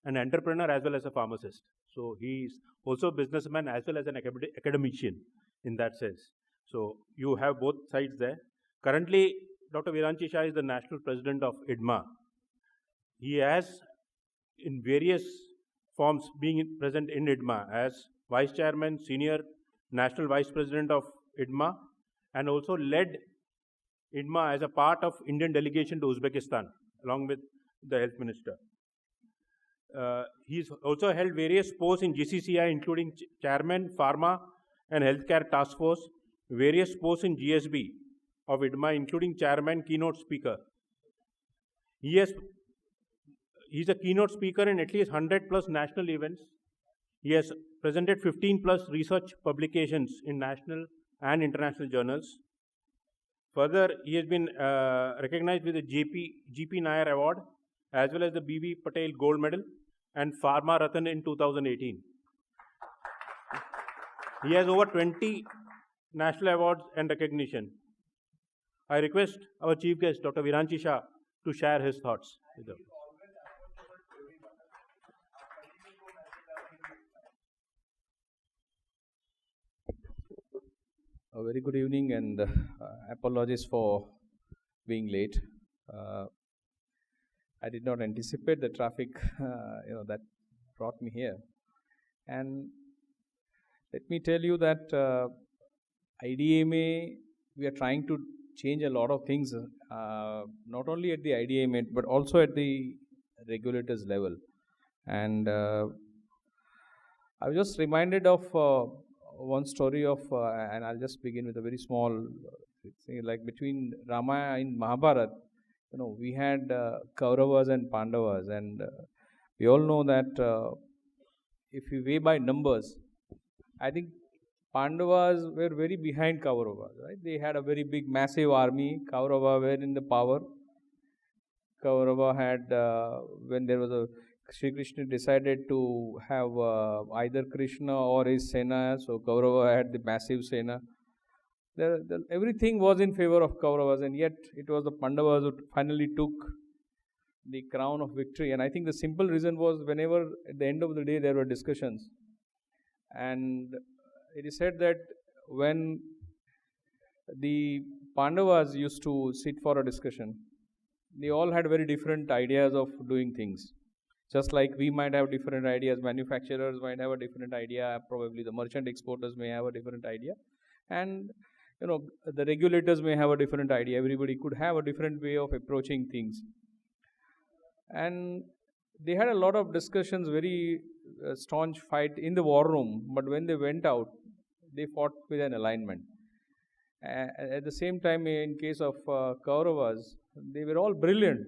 an entrepreneur as well as a pharmacist. So he's also a businessman as well as an academician in that sense. So you have both sides there. Currently, Dr. Viranchi Shah is the national president of IDMA. He has, in various forms, being present in IDMA as vice chairman, senior national vice president of IDMA, and also led IDMA as a part of Indian delegation to Uzbekistan, along with the health minister. He's also held various posts in GCCI, including chairman, pharma and healthcare task force, various posts in GSB of IDMA, including chairman, keynote speaker. He's a keynote speaker in at least 100 plus national events. He has presented 15 plus research publications in national and international journals. Further, he has been recognized with the GP Nair Award as well as the BB Patel Gold Medal and Pharma Ratan in 2018. He has over 20 national awards and recognition. I request our chief guest, Dr. Viranchi Shah, to share his thoughts with us. A very good evening, and apologies for being late. I did not anticipate the traffic, that brought me here. And let me tell you that IDMA, we are trying to change a lot of things, not only at the IDMA but also at the regulators level. And I was just reminded of one story of, and I'll just begin with a very small thing, like between Ramayana and Mahabharata, we had Kauravas and Pandavas, and we all know that if you weigh by numbers, I think Pandavas were very behind Kauravas, right? They had a very big, massive army. Kaurava were in the power. Kaurava had, when there was a Sri Krishna decided to have either Krishna or his Sena, so Kaurava had the massive Sena. Everything was in favor of Kauravas, and yet it was the Pandavas who finally took the crown of victory. And I think the simple reason was, whenever at the end of the day there were discussions, and it is said that when the Pandavas used to sit for a discussion, they all had very different ideas of doing things. Just like we might have different ideas, manufacturers might have a different idea, probably the merchant exporters may have a different idea, and the regulators may have a different idea. Everybody could have a different way of approaching things. And they had a lot of discussions, very staunch fight in the war room, but when they went out, they fought with an alignment. At the same time, in case of Kauravas, they were all brilliant.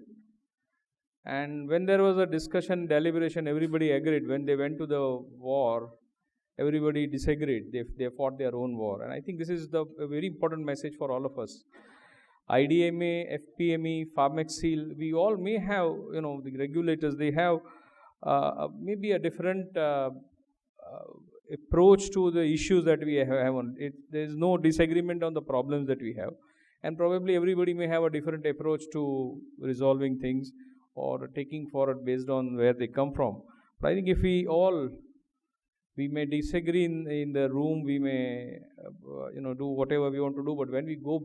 And when there was a discussion, deliberation, everybody agreed. When they went to the war, everybody disagreed. They fought their own war. And I think this is a very important message for all of us. IDMA, FPME, Pharmaxil, we all may have, the regulators, they have maybe a different approach to the issues that we have. There is no disagreement on the problems that we have. And probably everybody may have a different approach to resolving things or taking forward based on where they come from. But I think if we may disagree in the room, we may, do whatever we want to do, but when we go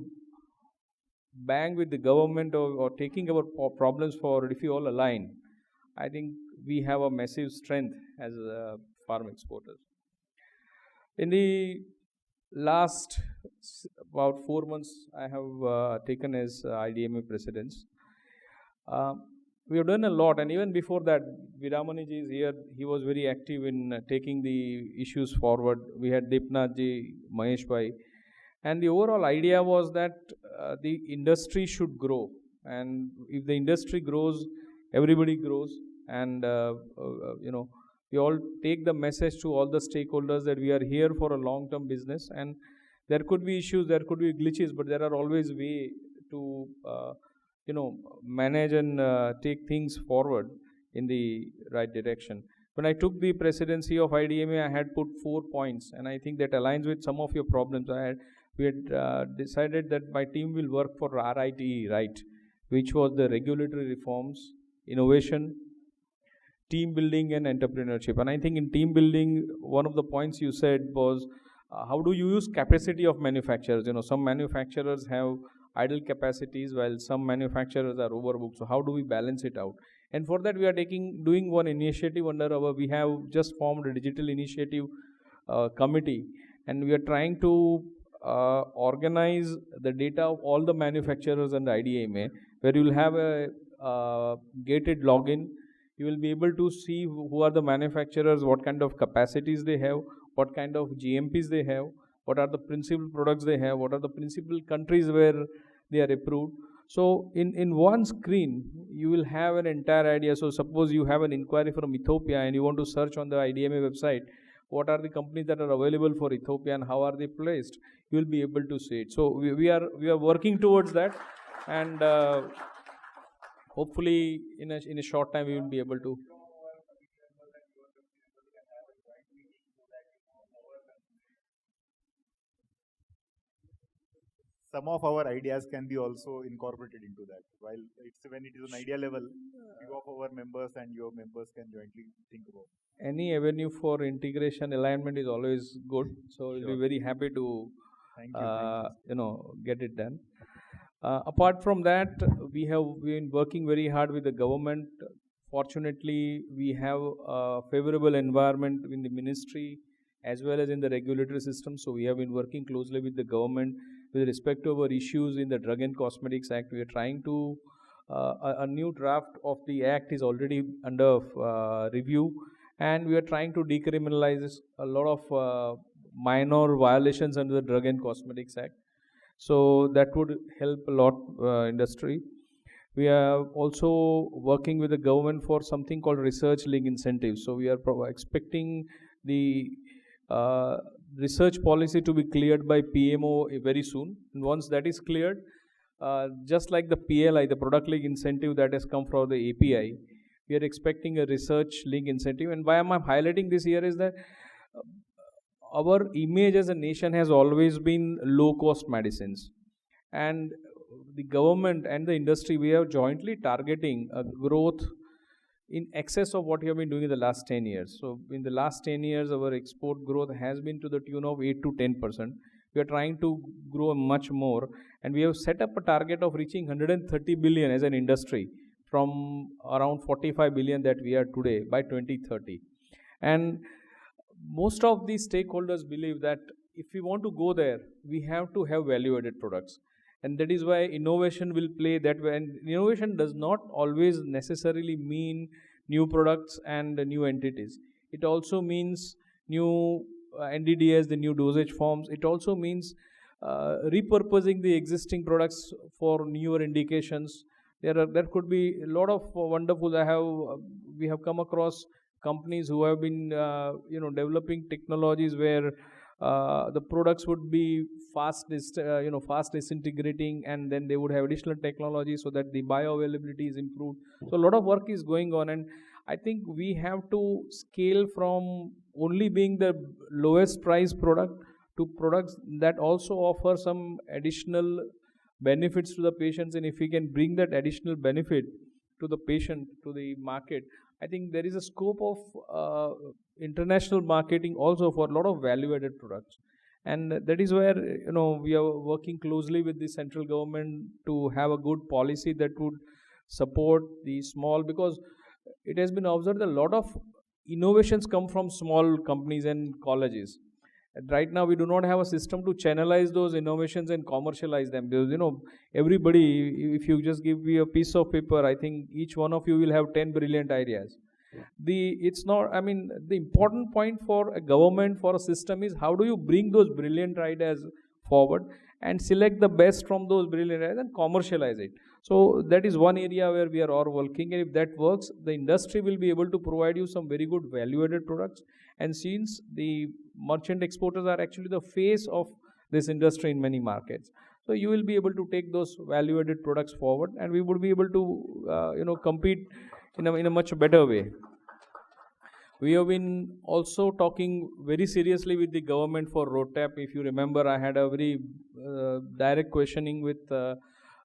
bang with the government or taking our problems forward, if we all align, I think we have a massive strength as farm exporters. In the last about 4 months, I have taken as IDMA presidents. We have done a lot, and even before that, Viramaniji is here. He was very active in taking the issues forward. We had Dipnathji, Mahesh Bhai, and the overall idea was that the industry should grow, and if the industry grows, everybody grows, and we all take the message to all the stakeholders that we are here for a long-term business, and there could be issues, there could be glitches, but there are always ways to manage and take things forward in the right direction. When I took the presidency of IDMA, I had put 4 points, and I think that aligns with some of your problems. we had decided that my team will work for RITE, right, which was the regulatory reforms, innovation, team building and entrepreneurship. And I think in team building, one of the points you said was how do you use capacity of manufacturers? Some manufacturers have idle capacities while some manufacturers are overbooked. So how do we balance it out? And for that we are doing one initiative we have just formed a digital initiative committee, and we are trying to organize the data of all the manufacturers and IDMA, where you will have a gated login. You will be able to see who are the manufacturers, what kind of capacities they have, what kind of GMPs they have, what are the principal products they have, what are the principal countries where they are approved. So in one screen, you will have an entire idea. So suppose you have an inquiry from Ethiopia and you want to search on the IDMA website, what are the companies that are available for Ethiopia and how are they placed, you will be able to see it. So we are working towards that, and hopefully in a short time we will be able to. Some of our ideas can be also incorporated into that. While when it is an idea level, few of our members and your members can jointly think about it. Any avenue for integration, alignment is always good. So we'll be very happy to get it done. Apart from that, we have been working very hard with the government. Fortunately, we have a favorable environment in the ministry as well as in the regulatory system. So we have been working closely with the government with respect to our issues in the Drug and Cosmetics Act. We are trying to, a new draft of the act is already under review, and we are trying to decriminalize a lot of minor violations under the Drug and Cosmetics Act. So that would help a lot industry. We are also working with the government for something called research link incentives. So we are expecting the research policy to be cleared by PMO very soon. And once that is cleared, just like the PLI, the product link incentive that has come from the API, we are expecting a research link incentive. And why I'm highlighting this here is that our image as a nation has always been low cost medicines, and the government and the industry, we are jointly targeting a growth in excess of what we have been doing in the last 10 years. So in the last 10 years, our export growth has been to the tune of 8 to 10%. We are trying to grow much more, and we have set up a target of reaching 130 billion as an industry from around 45 billion that we are today by 2030. And most of these stakeholders believe that if we want to go there, we have to have value-added products. And that is why innovation will play that way. And innovation does not always necessarily mean new products and new entities. It also means new NDDS, the new dosage forms. It also means repurposing the existing products for newer indications. There could be a lot of wonderful. We have come across companies who have been developing technologies where the products would be fast disintegrating, and then they would have additional technology so that the bioavailability is improved. So a lot of work is going on, and I think we have to scale from only being the lowest price product to products that also offer some additional benefits to the patients. And if we can bring that additional benefit to the patient, to the market, I think there is a scope of international marketing also for a lot of value-added products. And that is where we are working closely with the central government to have a good policy that would support the small, because it has been observed that a lot of innovations come from small companies and colleges. And right now we do not have a system to channelize those innovations and commercialize them. Because everybody, if you just give me a piece of paper, I think each one of you will have 10 brilliant ideas. The important point for a government, for a system, is how do you bring those brilliant ideas forward and select the best from those brilliant ideas and commercialize it. So that is one area where we are all working, and if that works, the industry will be able to provide you some very good value-added products. And since the merchant exporters are actually the face of this industry in many markets, so you will be able to take those value-added products forward, and we would be able to compete in a much better way. We have been also talking very seriously with the government for road tap. If you remember, I had a very direct questioning with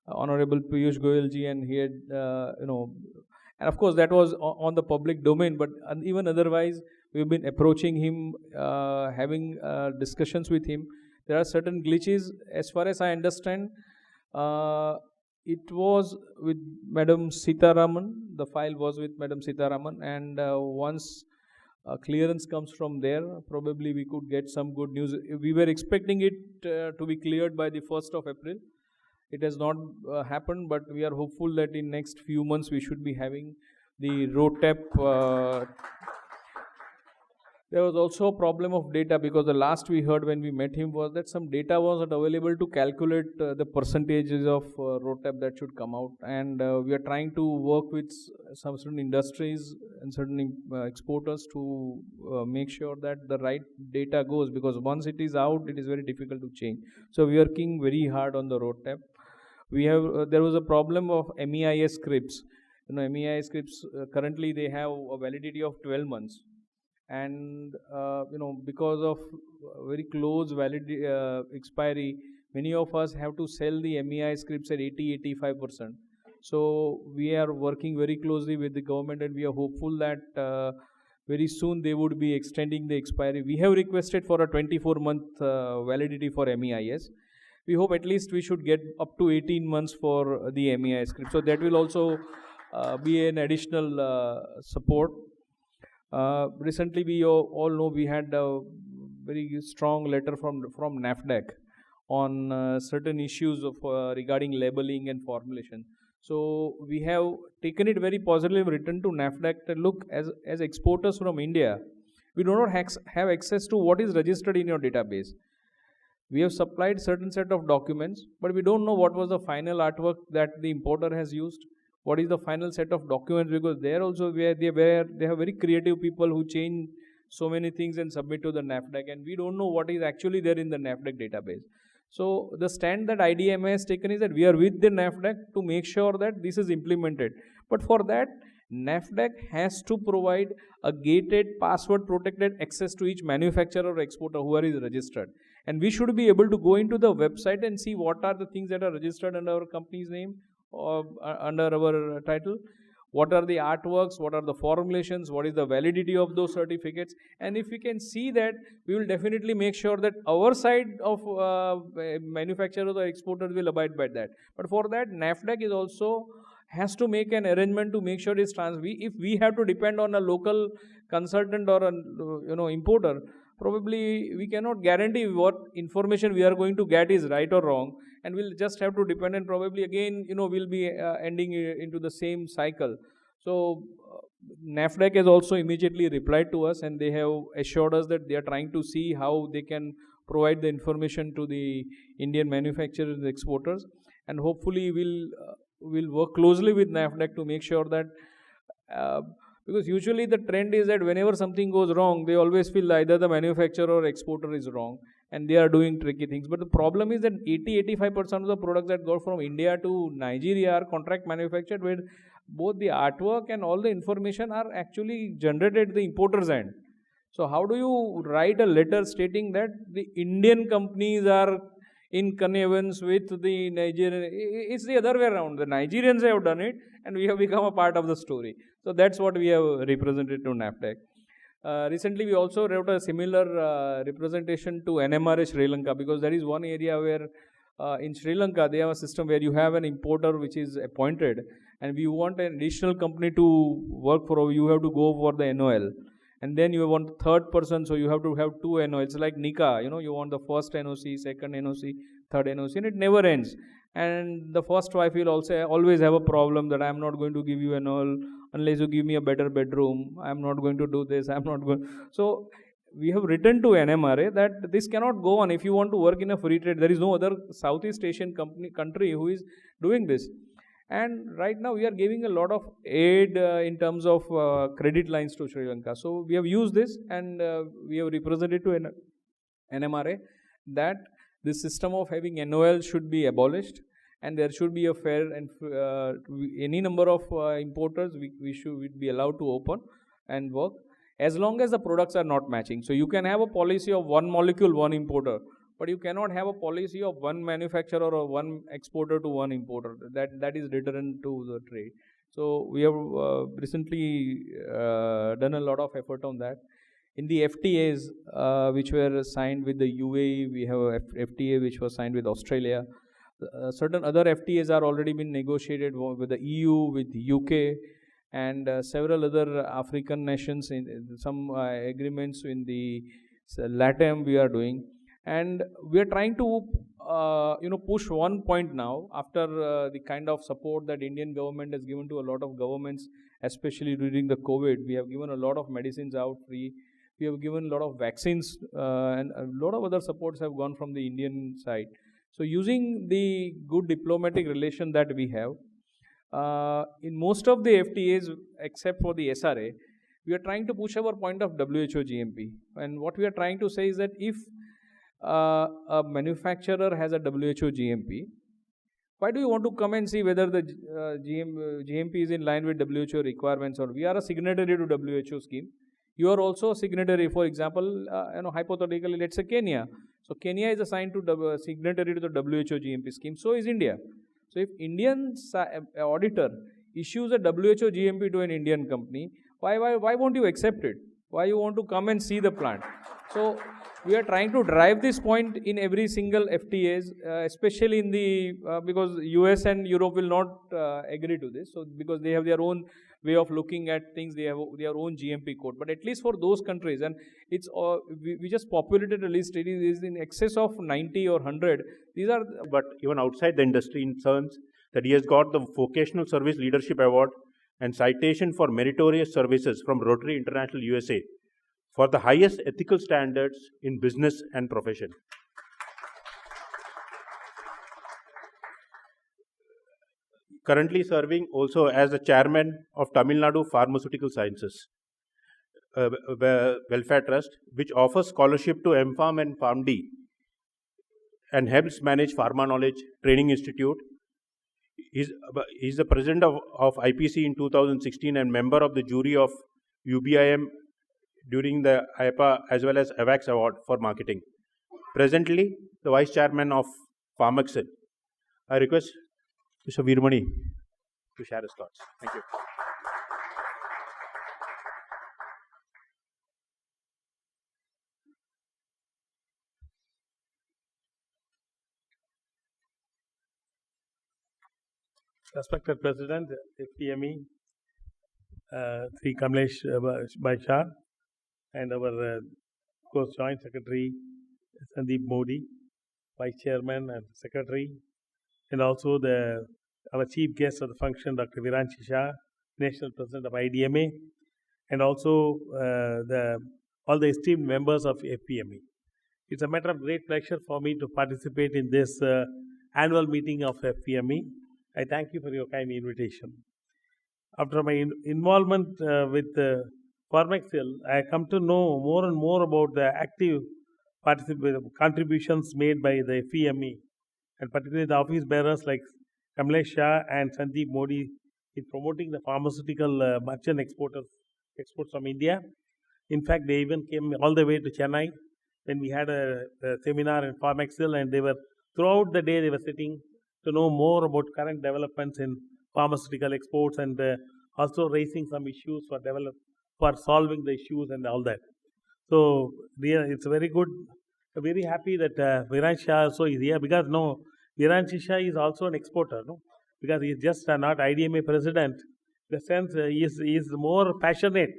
Honorable Piyush Goyal ji, and he had, and of course that was on the public domain, but even otherwise, we've been approaching him, having discussions with him. There are certain glitches, as far as I understand. It was with Madam Sitaraman, the file was with Madam Sitaraman, and once clearance comes from there, probably we could get some good news. We were expecting it to be cleared by the 1st of April. It has not happened, but we are hopeful that in next few months we should be having the road tap. There was also a problem of data, because the last we heard when we met him was that some data was not available to calculate the percentages of road tap that should come out, and we are trying to work with some certain industries and certain exporters to make sure that the right data goes, because once it is out, it is very difficult to change. So we are working very hard on the road tap. We have there was a problem of MEIS scripts. MEIS scripts currently they have a validity of 12 months. And because of very close expiry, many of us have to sell the MEI scripts at 80-85%. So we are working very closely with the government, and we are hopeful that very soon they would be extending the expiry. We have requested for a 24-month validity for MEIS. We hope at least we should get up to 18 months for the MEI script. So that will also be an additional support. Recently, we all know we had a very strong letter from NAFDAC on certain issues of regarding labeling and formulation. So we have taken it very positively, written to NAFDAC that look, as exporters from India, we do not have access to what is registered in your database. We have supplied certain set of documents, but we don't know what was the final artwork that the importer has used. What is the final set of documents, because there also they have very creative people who change so many things and submit to the NAFDAC, and we don't know what is actually there in the NAFDAC database. So the stand that IDMA has taken is that we are with the NAFDAC to make sure that this is implemented. But for that, NAFDAC has to provide a gated, password protected access to each manufacturer or exporter who is registered. And we should be able to go into the website and see what are the things that are registered under our company's name, or under our title, what are the artworks, what are the formulations, what is the validity of those certificates. And if we can see that, we will definitely make sure that our side of manufacturers or exporters will abide by that. But for that, NAFDAC is also has to make an arrangement to make sure it's if we have to depend on a local consultant or a importer, probably we cannot guarantee what information we are going to get is right or wrong, and we'll just have to depend, and probably again we'll be ending into the same cycle. So NAFDAC has also immediately replied to us, and they have assured us that they are trying to see how they can provide the information to the Indian manufacturers and exporters, and hopefully we'll work closely with NAFDAC to make sure that because usually the trend is that whenever something goes wrong, they always feel either the manufacturer or exporter is wrong and they are doing tricky things. But the problem is that 80-85% of the products that go from India to Nigeria are contract manufactured, where both the artwork and all the information are actually generated at the importer's end. So how do you write a letter stating that the Indian companies are in connivance with the Nigerian? It's the other way around. The Nigerians have done it and we have become a part of the story. So that's what we have represented to NAFDAC. Recently, we also wrote a similar representation to NMRA Sri Lanka, because that is one area where in Sri Lanka they have a system where you have an importer which is appointed, and we want an additional company to work for you, have to go for the NOL. And then you want third person, so you have to have two NOC. It's like Nika, you want the first NOC, second NOC, third NOC, and it never ends. And the first wife will also always have a problem that I'm not going to give you a NOL unless you give me a better bedroom. I'm not going to do this. I'm not going. So we have written to NMRA that this cannot go on. If you want to work in a free trade, there is no other Southeast Asian country who is doing this. And right now we are giving a lot of aid in terms of credit lines to Sri Lanka. So we have used this, and we have represented to NMRA that the system of having NOL should be abolished, and there should be a fair and any number of importers we should be allowed to open and work. as long as the products are not matching. So you can have a policy of one molecule, one importer, but you cannot have a policy of one manufacturer or one exporter to one importer. That is deterrent to the trade. So we have recently done a lot of effort on that. In the FTAs which were signed with the UAE, we have a FTA which was signed with Australia. Certain other FTAs are already been negotiated with the EU, with the UK, and several other African nations. In some agreements in the LATAM we are doing, and we are trying to push one point now after the kind of support that Indian government has given to a lot of governments, especially during the COVID. We have given a lot of medicines out free. We have given a lot of vaccines, and a lot of other supports have gone from the Indian side. So using the good diplomatic relation that we have, in most of the FTAs except for the SRA, we are trying to push our point of WHO GMP. And what we are trying to say is that if a manufacturer has a WHO GMP, why do you want to come and see whether the GMP is in line with WHO requirements? Or we are a signatory to WHO scheme. You are also a signatory. For example, hypothetically, let's say Kenya. So Kenya is assigned to signatory to the WHO GMP scheme. So is India. So if Indian auditor issues a WHO GMP to an Indian company, why won't you accept it? Why you want to come and see the plant? So we are trying to drive this point in every single FTAs, especially in the because US and Europe will not agree to this. So because they have their own way of looking at things, they have their own GMP code. But at least for those countries, and it's we just populated a list. It is in excess of 90 or 100. These are. But even outside the industry, in terms that he has got the Vocational Service Leadership Award and citation for meritorious services from Rotary International USA for the highest ethical standards in business and profession. Currently serving also as the chairman of Tamil Nadu Pharmaceutical Sciences Welfare Trust, which offers scholarship to MPharm and PharmD and helps manage Pharma Knowledge Training Institute. He's the president of IPC in 2016 and member of the jury of UBIM during the IPA as well as AVAX Award for Marketing. Presently, the vice chairman of Pharmaxil. I request Mr. Veeramani to share his thoughts. Thank you. Respected President, FPME, Sri Kamlesh Shah, and our course Joint Secretary Sandeep Modi, Vice Chairman and Secretary, and also our Chief Guest of the function, Dr. Viranshi Shah, National President of IDMA, and also all the esteemed members of FPME. It's a matter of great pleasure for me to participate in this annual meeting of FPME. I thank you for your kind invitation. After my involvement with Pharmaxil, I come to know more and more about the active contributions made by the FPME, and particularly the office bearers like Kamlesh Shah and Sandeep Modi in promoting the pharmaceutical merchant exports from India. In fact, they even came all the way to Chennai when we had a seminar in Pharmaxil, and they were throughout the day they were sitting to know more about current developments in pharmaceutical exports and also raising some issues for solving the issues and all that. So it's very good. I'm very happy that Viranshi Shah also is here because Viranshi Shah is also an exporter, because he is just not IDMA president. In the sense he is more passionate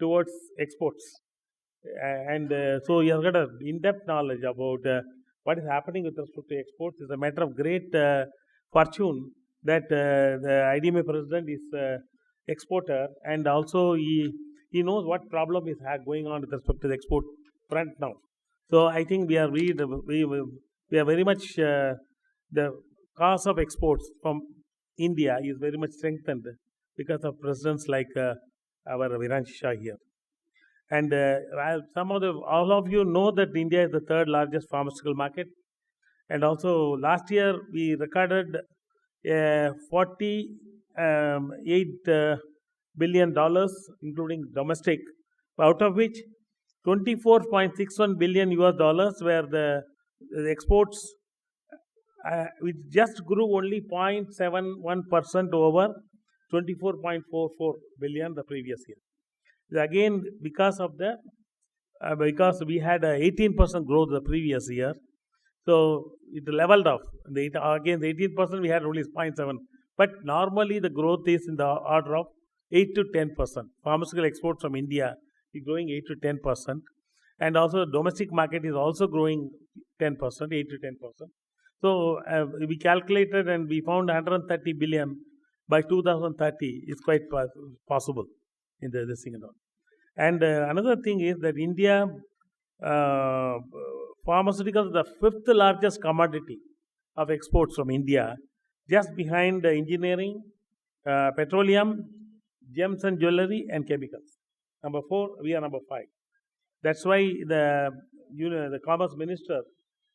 towards exports, and so he has got an in-depth knowledge about what is happening with respect to exports. It's a matter of great fortune that the IDMA president is exporter, and also he knows what problem is going on with respect to the export front now. So I think we are very much the cause of exports from India is very much strengthened because of presidents like our Viranshi Shah here. And all of you know that India is the third largest pharmaceutical market, and also last year we recorded $48 billion, including domestic out of which 24.61 billion US dollars were the exports, which just grew only 0.71% over 24.44 billion the previous year. Again, because of because we had a 18% growth the previous year, so it leveled off. Again, the 18% we had only 0.7, but normally the growth is in the order of 8 to 10%. Pharmaceutical exports from India is growing 8 to 10%, and also domestic market is also growing 10%, 8 to 10%. So we calculated and we found 130 billion by 2030 is quite possible in this thing and all. And another thing is that India, pharmaceuticals, the fifth largest commodity of exports from India, just behind engineering, petroleum, gems and jewelry, and chemicals. Number 4, we are number 5. That's why the Commerce Minister,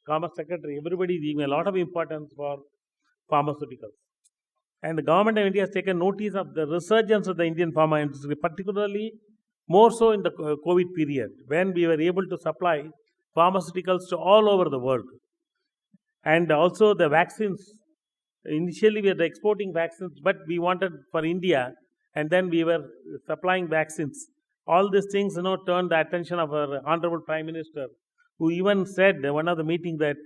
Commerce Secretary, everybody is giving a lot of importance for pharmaceuticals. And the government of India has taken notice of the resurgence of the Indian pharma industry, particularly more so in the COVID period, when we were able to supply pharmaceuticals to all over the world. And also the vaccines. Initially, we were exporting vaccines, but we wanted for India, and then we were supplying vaccines. All these things, turned the attention of our Honorable Prime Minister, who even said in one of the meetings that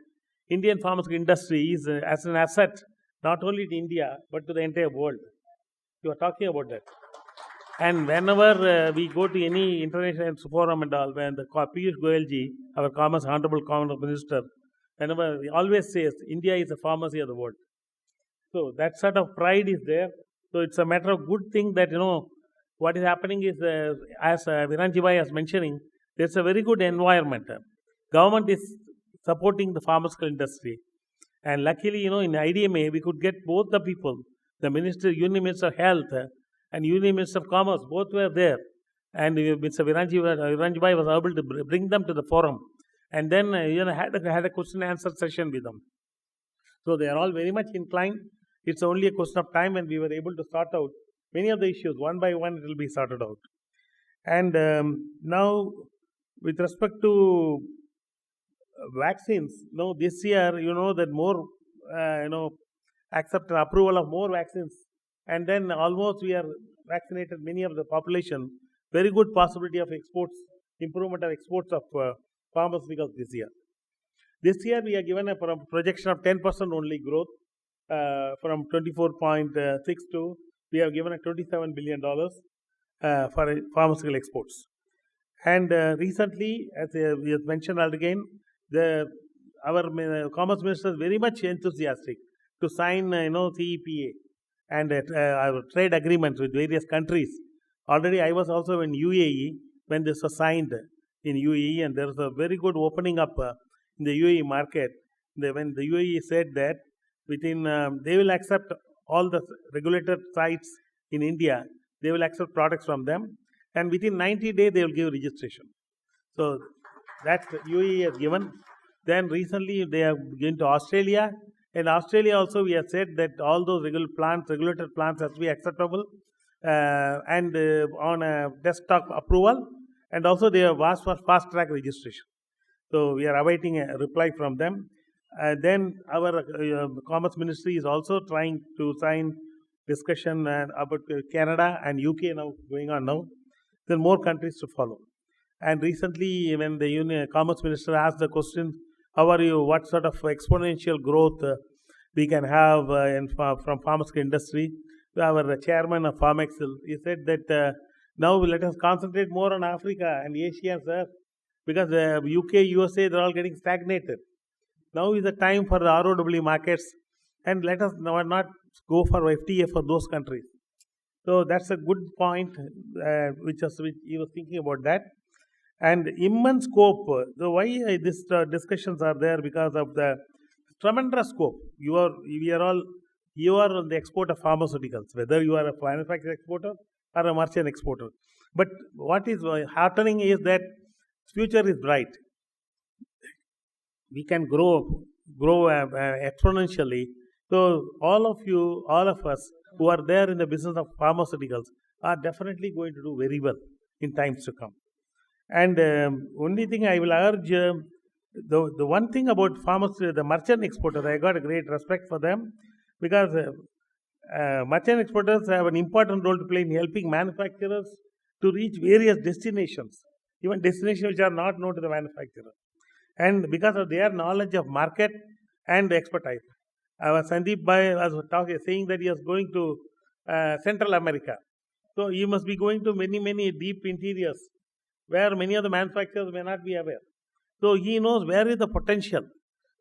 Indian pharmaceutical industry is as an asset, not only to India, but to the entire world. You are talking about that. And whenever we go to any international forum and all, when the Piyush Goyalji, our Honorable Commerce Minister, whenever he always says, India is the pharmacy of the world. So that sort of pride is there. So it's a matter of good thing that, what is happening is, as Viranji Bhai was mentioning, there's a very good environment. Government is supporting the pharmaceutical industry. And luckily, in IDMA, we could get both the people, the Union Minister of Health and Union Minister of Commerce, both were there. And Mr. Viranji Bhai was able to bring them to the forum. And then, had a question and answer session with them. So they are all very much inclined. It's only a question of time, and we were able to sort out many of the issues. One by one, it will be sorted out. And now, with respect to vaccines, this year, that more, accept approval of more vaccines, and then almost we are vaccinated many of the population. Very good possibility of exports, improvement of exports of pharmaceuticals this year. This year, we are given a projection of 10% only growth from 24.62. We have given a $27 billion for pharmaceutical exports. And recently, as we have mentioned again, our Commerce Minister is very much enthusiastic to sign, CEPA and our trade agreements with various countries. Already, I was also in UAE when this was signed in UAE, and there is a very good opening up in the UAE market. When the UAE said that within they will accept all the regulated sites in India, they will accept products from them, and within 90 days they will give registration. So that UAE has given. Then recently they have given to Australia. In Australia also we have said that all those regulated plants has to be acceptable and on a desktop approval, and also they have asked for fast track registration. So we are awaiting a reply from them. Then our Commerce Ministry is also trying to sign discussion about Canada and UK now going on now. Then more countries to follow. And recently, when the Commerce Minister asked the question, how are you? What sort of exponential growth we can have from pharmaceutical industry? Our chairman of Pharmexcel, he said that now let us concentrate more on Africa and Asia, sir, because UK, USA, they're all getting stagnated. Now is the time for the ROW markets, and let us not go for FTA for those countries. So that's a good point, which he was thinking about that. And immense scope. So why these discussions are there? Because of the tremendous scope. You are on the export of pharmaceuticals, whether you are a manufacturer exporter or a merchant exporter. But what is happening is that future is bright. We can grow exponentially. So all of us who are there in the business of pharmaceuticals are definitely going to do very well in times to come. And only thing I will urge, the one thing about farmers, the merchant exporters, I got a great respect for them because merchant exporters have an important role to play in helping manufacturers to reach various destinations, even destinations which are not known to the manufacturer. And because of their knowledge of market and expertise. Sandeep Bhai was saying that he was going to Central America. So he must be going to many deep interiors where many of the manufacturers may not be aware. So he knows where is the potential.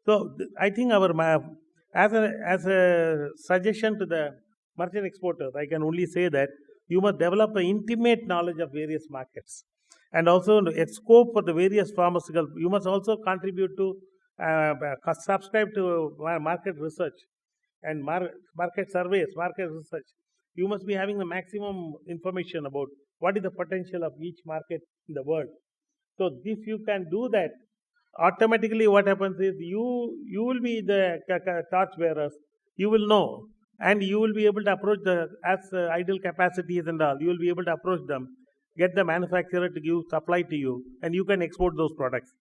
So I think as a suggestion to the merchant exporters, I can only say that you must develop an intimate knowledge of various markets, and also a scope for the various pharmaceutical. You must also contribute to subscribe to market research and market surveys, market research. You must be having the maximum information about what is the potential of each market in the world. So if you can do that, automatically what happens is you will be the torch bearers. You will know, and you will be able to approach the as idle capacities and all. You will be able to approach them, get the manufacturer to give supply to you, and you can export those products.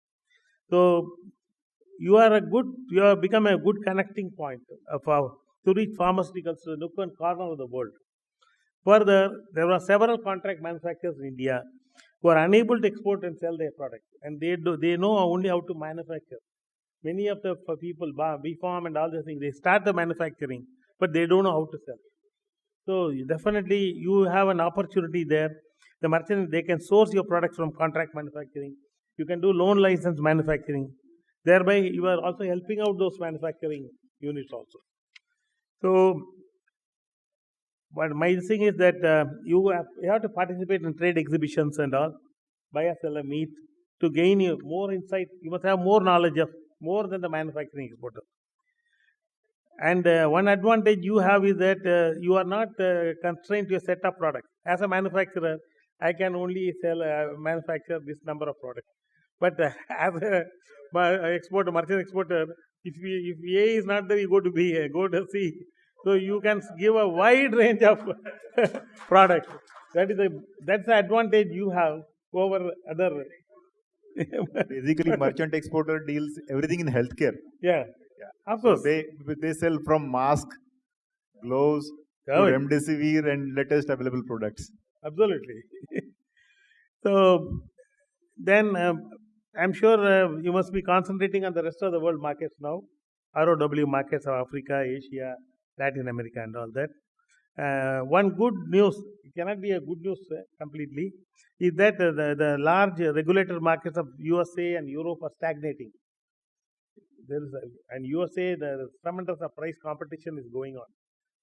So you have become a good connecting point to reach pharmaceuticals to the nook and corner of the world. Further, there are several contract manufacturers in India who are unable to export and sell their products, and they know only how to manufacture. Many of the people, BFarm and all these things, they start the manufacturing, but they don't know how to sell. So definitely, you have an opportunity there. The merchant, they can source your products from contract manufacturing. You can do loan license manufacturing. Thereby, you are also helping out those manufacturing units also. So, but my thing is that you have to participate in trade exhibitions and all, buyer seller meet to gain you more insight. You must have more knowledge of more than the manufacturing exporter. And one advantage you have is that you are not constrained to a set of products. As a manufacturer, I can only manufacture this number of products. But as a merchant exporter, if A is not there, you go to B, go to C. So you can give a wide range of products. That's the advantage you have over other. Basically, merchant exporter deals everything in healthcare. Yeah, of course. So they sell from mask, gloves, to remdesivir and latest available products. Absolutely. So then I'm sure you must be concentrating on the rest of the world markets now, ROW markets of Africa, Asia, Latin America, and all that. One good news, it cannot be a good news completely, is that the large regulator markets of USA and Europe are stagnating. And USA, the tremendous price competition is going on,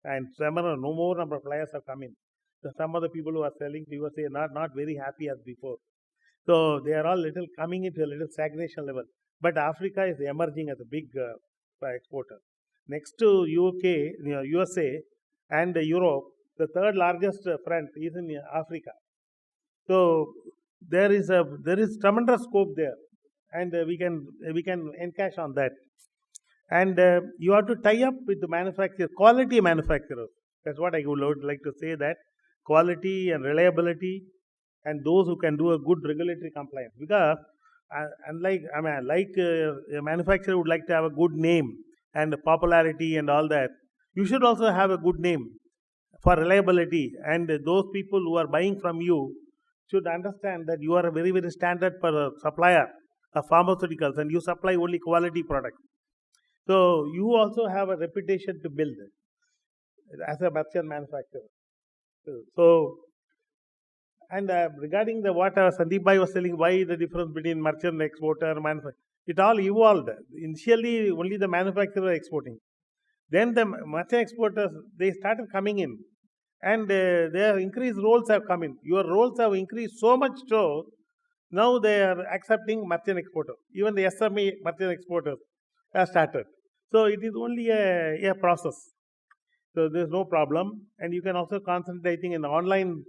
and no more number of players have come in. So some of the people who are selling to USA are not very happy as before. So they are all coming into a little stagnation level. But Africa is emerging as a big exporter. Next to UK, USA and Europe, the third largest front is in Africa. So there is tremendous scope there, and we can encash on that. And you have to tie up with the quality manufacturers. That's what I would like to say, that quality and reliability, and those who can do a good regulatory compliance. Because a manufacturer would like to have a good name and popularity and all that, you should also have a good name for reliability. And those people who are buying from you should understand that you are a very, very standard supplier of pharmaceuticals, and you supply only quality products. So you also have a reputation to build as a merchant manufacturer. So, and regarding what Sandeep Bhai was telling, why the difference between merchant, exporter, manufacturer, it all evolved. Initially, only the manufacturer exporting. Then the merchant exporters, they started coming in, and their increased roles have come in. Your roles have increased so much so, now they are accepting merchant exporter. Even the SME merchant exporters have started. So it is only a process. So there's no problem. And you can also concentrate, I think, in the online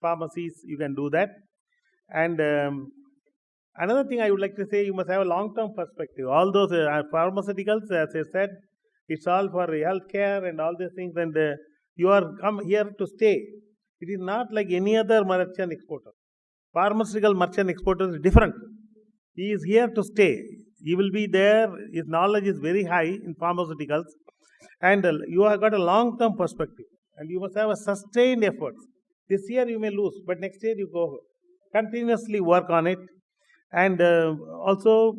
pharmacies, you can do that. And another thing I would like to say, you must have a long-term perspective. All those pharmaceuticals, as I said, it's all for healthcare and all these things, and you are come here to stay. It is not like any other merchant exporter. pharmaceutical merchant exporter is different. He is here to stay. He will be there. His knowledge is very high in pharmaceuticals, and you have got a long-term perspective, and you must have a sustained effort. This year you may lose, but next year you go continuously work on it, and also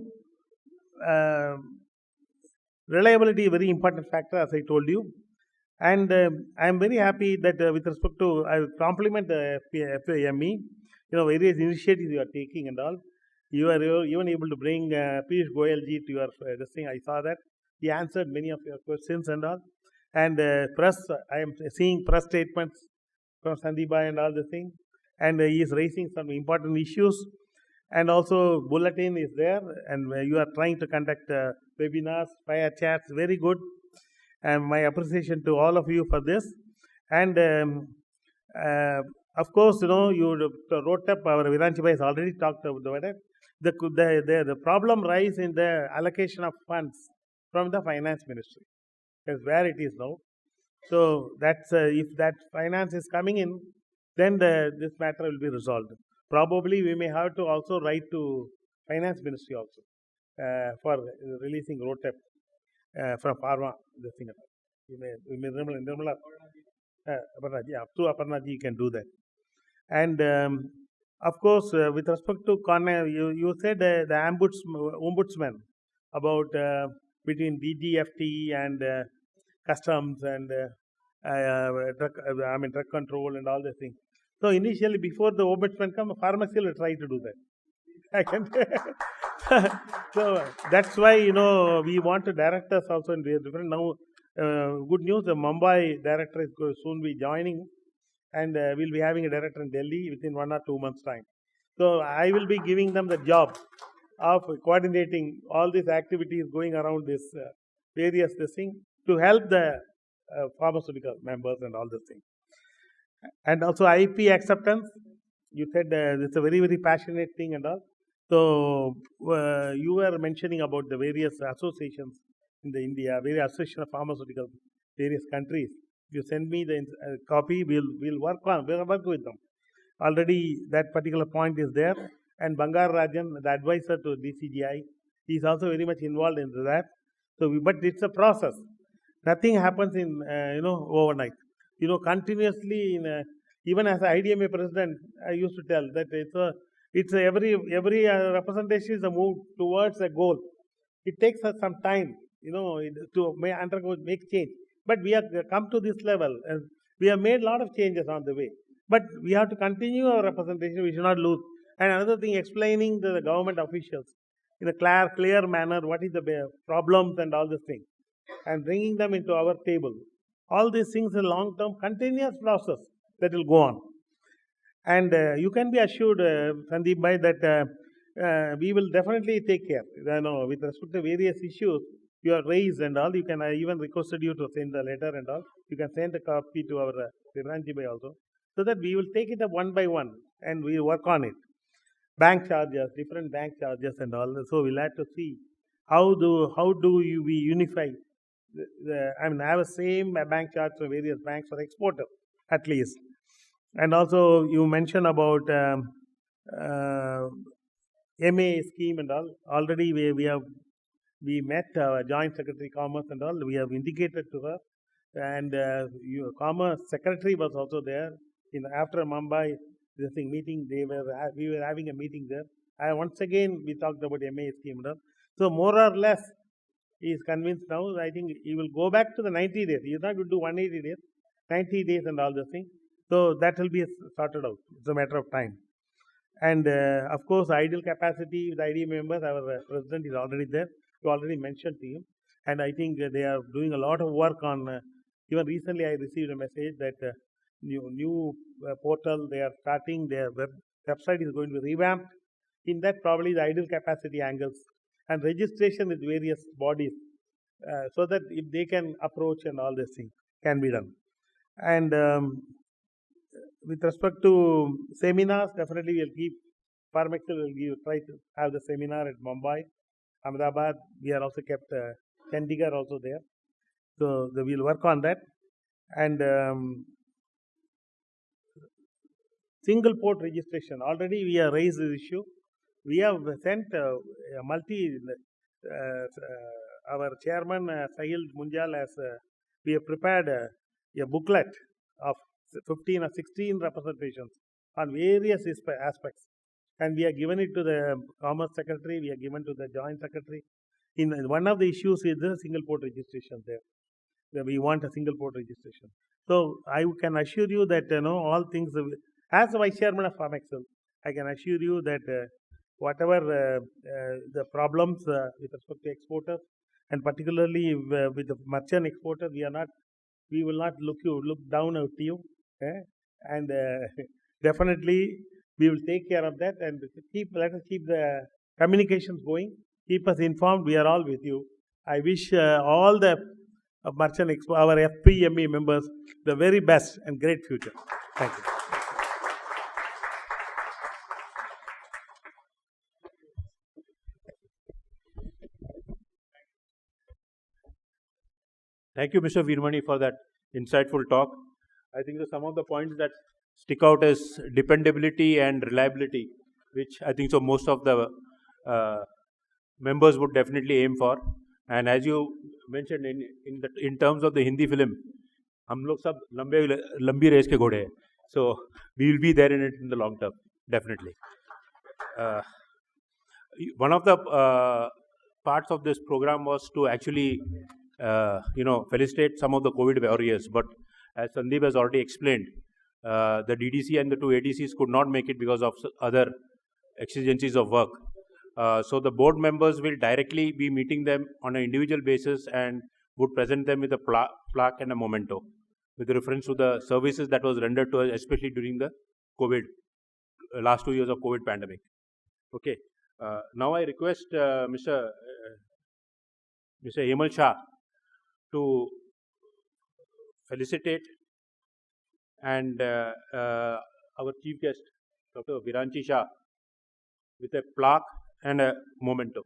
uh, reliability is a very important factor, as I told you. And I am very happy that with respect to, I will compliment the FPME, various initiatives you are taking and all. You are even able to bring Piyush Goyalji to your this thing. I saw that he answered many of your questions and all. And press, I am seeing press statements from Sandeep Bhai and all the thing. And he is raising some important issues. And also bulletin is there, and you are trying to conduct webinars, fire chats, very good. And my appreciation to all of you for this. And of course, you wrote up, our Viranchi Bhai has already talked about it. The problem lies in the allocation of funds from the finance ministry. That's where it is now. So that's if that finance is coming in, then this matter will be resolved. Probably we may have to also write to finance ministry also for releasing roadmap from pharma. This thing. Nirmala, through Aparna ji, you can do that. And of course, with respect to you said the ombudsman about between DGFT and customs and drug control and all these things. So initially, before the ombudsman come, pharmacy will try to do that. I can. So that's why we want to directors also in different now. Good news, the Mumbai director is going to soon be joining, and we'll be having a director in Delhi within 1 or 2 months' time. So I will be giving them the job of coordinating all these activities going around this various this thing to help the pharmaceutical members and all this thing. And also IP acceptance, you said it's a very, very passionate thing and all. So you were mentioning about the various associations in the India, various association of pharmaceutical, various countries. You send me the copy, we'll work with them. Already that particular point is there. And Bangar Rajan, the advisor to DCGI, he is also very much involved into that. So, but it's a process. Nothing happens in overnight. Continuously even as IDMA president, I used to tell that it's every representation is a move towards a goal. It takes us some time, to make change. But we have come to this level, and we have made a lot of changes on the way. But we have to continue our representation. We should not lose. And another thing, explaining to the government officials in a clear manner what is the problems and all these things, and bringing them into our table. All these things are long-term, continuous process that will go on. And you can be assured, Sandeep Bhai, that we will definitely take care. With respect to various issues you have raised and all, you can even requested you to send a letter and all. You can send a copy to our Viranchi Bhai also, so that we will take it up one by one and we work on it. Bank charges, different bank charges and all. So we'll have to see how do we unify. Have a same bank charge for various banks for exporter at least. And also you mentioned about MA scheme and all. Already we met Joint Secretary Commerce and all. We have indicated to her, and Commerce Secretary was also there. After Mumbai meeting, we were having a meeting there. Once again we talked about MA scheme and all. So more or less, he is convinced now. I think he will go back to the 90 days. He is not going to do 180 days, 90 days and all those things. So that will be sorted out. It's a matter of time. And of course, ideal capacity with ID members, our president is already there. You already mentioned to him. And I think they are doing a lot of work on, even recently I received a message that new portal they are starting, their website is going to be revamped. In that, probably the ideal capacity angles and registration with various bodies, so that if they can approach and all these things can be done. And with respect to seminars, definitely we'll keep, Pharmexcel will try to have the seminar at Mumbai, Ahmedabad. We are also kept Chandigarh also there. So we'll work on that. And single port registration. Already we have raised this issue. We have sent our chairman Sahil Munjal has we have prepared a booklet of 15 or 16 representations on various aspects, and we have given it to the Commerce Secretary, we have given to the Joint Secretary. In one of the issues is the single port registration there. We want a single port registration. So I can assure you that all things, as Vice Chairman of Farmexcel, I can assure you that whatever the problems with respect to exporters, and particularly with the merchant exporter, we will not look down at you, and definitely we will take care of that, and let us keep the communications going. Keep us informed. We are all with you. I wish all the our FPME members the very best and great future. Thank you. Thank you, Mr. Veermani, for that insightful talk. I think that some of the points that stick out is dependability and reliability, which I think so most of the members would definitely aim for. And as you mentioned in terms of the Hindi film, हम लोग सब लंबी race के घोड़े हैं. So we will be there in it in the long term, definitely. One of the parts of this program was to actually felicitate some of the COVID warriors. But as Sandeep has already explained, the DDC and the two ADCs could not make it because of other exigencies of work. So the board members will directly be meeting them on an individual basis and would present them with a plaque and a memento with reference to the services that was rendered to us, especially during the COVID, last 2 years of COVID pandemic. Okay. Now I request Mr. Hemal Shah to felicitate and our chief guest, Dr. Viranchi Shah, with a plaque and a memento.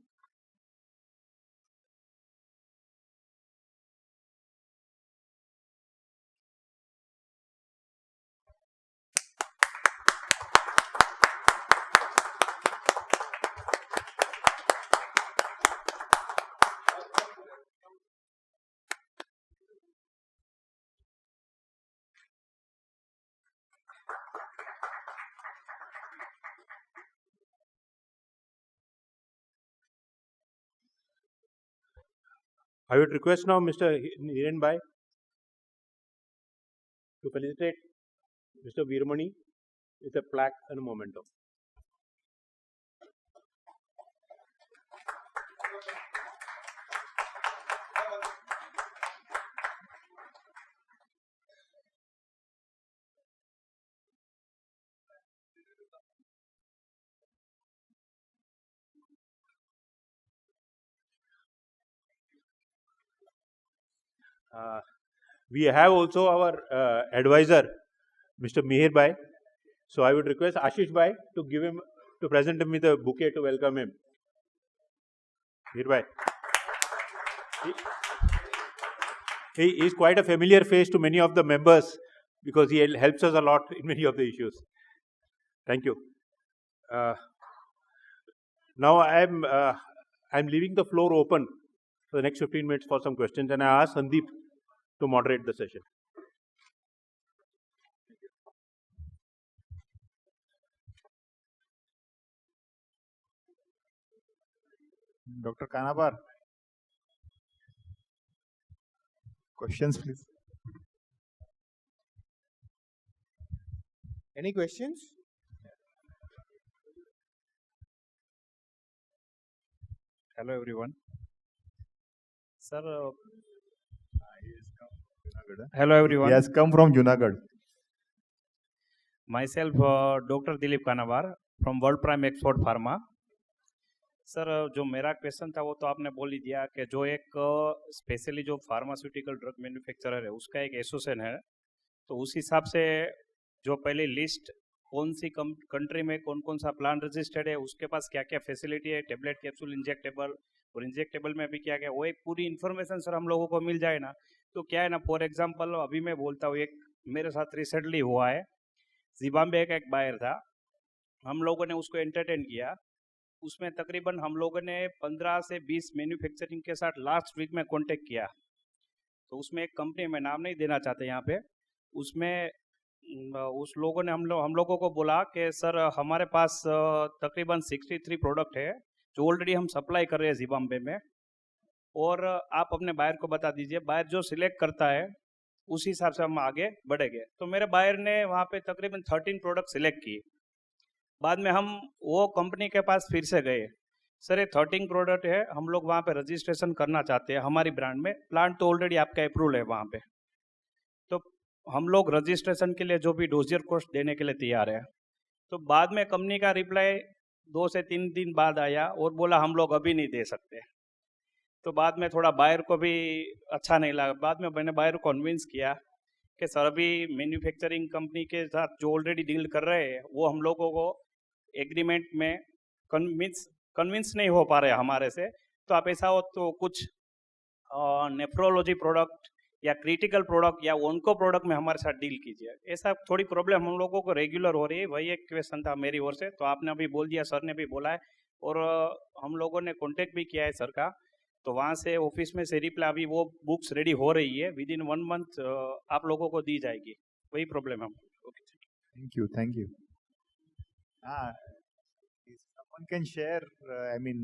I would request now Mr. Hiren Bhai to felicitate Mr. Veermani with a plaque and a memento. We have also our advisor, Mr. Mihir Bhai. So I would request Ashish Bhai to present him with a bouquet to welcome him. Mihir Bhai. He is quite a familiar face to many of the members because he helps us a lot in many of the issues. Thank you. Now I'm leaving the floor open for the next 15 minutes for some questions, and I ask Sandeep to moderate the session. Dr. Kanabar, questions please. Any questions? Hello everyone. Sir, hello everyone. He has come from Junagadh. Myself, Dr. Dilip Kanabar from World Prime Export Pharma. Sir जो मेरा question था वो तो आपने बोल ही दिया कि जो एक स्पेशली जो फार्मास्यूटिकल ड्रग मैन्युफैक्चरर है उसका एक एसोसिएशन है, तो उस हिसाब से जो पहले लिस्ट कौन सी कंट्री में कौन कौन सा प्लान रजिस्टर्ड है, उसके पास क्या क्या फैसिलिटी है, टेबलेट कैप्सूल इंजेक्टेबल और इंजेक्टेबल में भी क्या क्या, वो एक पूरी इन्फॉर्मेशन सर हम लोगों को मिल जाए ना, तो क्या है ना, फॉर एग्जांपल अभी मैं बोलता हूँ, एक मेरे साथ रिसेंटली हुआ है जिम्बाब्वे का एक बायर था, हम लोगों ने उसको एंटरटेन किया। उसमें तकरीबन हम लोगों ने 15 से 20 मैन्युफैक्चरिंग के साथ लास्ट वीक में कांटेक्ट किया। तो उसमें एक कंपनी, मैं नाम नहीं देना चाहते यहाँ पे, उसमें उस लोगों ने हम लोगों को बोला कि सर हमारे पास तकरीबन 63 प्रोडक्ट है जो ऑलरेडी हम सप्लाई कर रहे हैं जिम्बाब्वे में, और आप अपने बायर को बता दीजिए, बायर जो सिलेक्ट करता है उस हिसाब से हम आगे बढ़ेंगे। तो मेरे बायर ने वहाँ पे तकरीबन 13 प्रोडक्ट सिलेक्ट किए। बाद में हम वो कंपनी के पास फिर से गए, सर ये 13 प्रोडक्ट है, हम लोग वहाँ पे रजिस्ट्रेशन करना चाहते हैं हमारी ब्रांड में, प्लांट तो ऑलरेडी आपका अप्रूवल है वहाँ पे, तो हम लोग रजिस्ट्रेशन के लिए जो भी डोजियर कॉस्ट देने के लिए तैयार है। तो बाद में कंपनी का रिप्लाई 2 से 3 दिन बाद आया और बोला हम लोग अभी नहीं दे सकते। तो बाद में थोड़ा बायर को भी अच्छा नहीं लगा। बाद में मैंने बायर को कन्विंस किया कि सर अभी मैन्युफैक्चरिंग कंपनी के साथ जो ऑलरेडी डील कर रहे हैं वो हम लोगों को एग्रीमेंट में कन्विंस नहीं हो पा रहे हमारे से, तो आप ऐसा हो तो कुछ नेफ्रोलॉजी प्रोडक्ट या क्रिटिकल प्रोडक्ट या ओनको प्रोडक्ट में हमारे साथ डील कीजिए। ऐसा थोड़ी प्रॉब्लम हम लोगों को रेगुलर हो रही है, वही एक क्वेश्चन था मेरी ओर से। तो आपने अभी बोल दिया, सर ने भी बोला है, और हम लोगों ने कॉन्टेक्ट भी किया है सर का, तो वहाँ से ऑफिस में से रिप्लाई अभी वो बुक्स रेडी हो रही है, विद इन 1 मंथ आप लोगों को दी जाएगी। वही प्रॉब्लम है। Okay, thank you, thank you. हाँ, someone can share, I mean,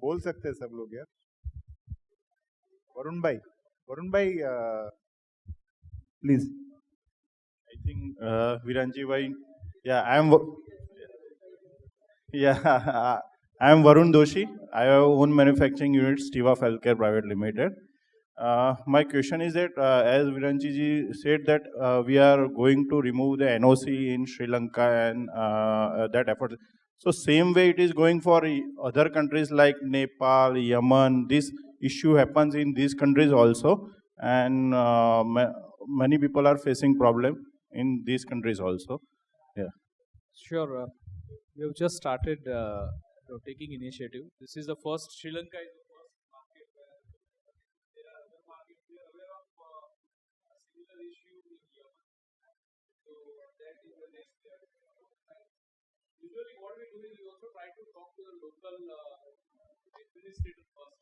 बोल सकते हैं सब लोग यार। वरुण भाई, please. I think Viranji bhai, yeah, I am Varun Doshi. I have own manufacturing unit, Stiva Healthcare Private Limited. My question is that, as Viranji ji said that we are going to remove the NOC in Sri Lanka and that effort. So same way it is going for other countries like Nepal, Yemen. This issue happens in these countries also, and many people are facing problem in these countries also. Yeah. Sure. We have just started taking initiative. This is the first. Sri Lanka is the first market where there are other markets. We are aware of a similar issue in Yemen. So that is the next step. Usually what we do is we also try to talk to the local administrator first.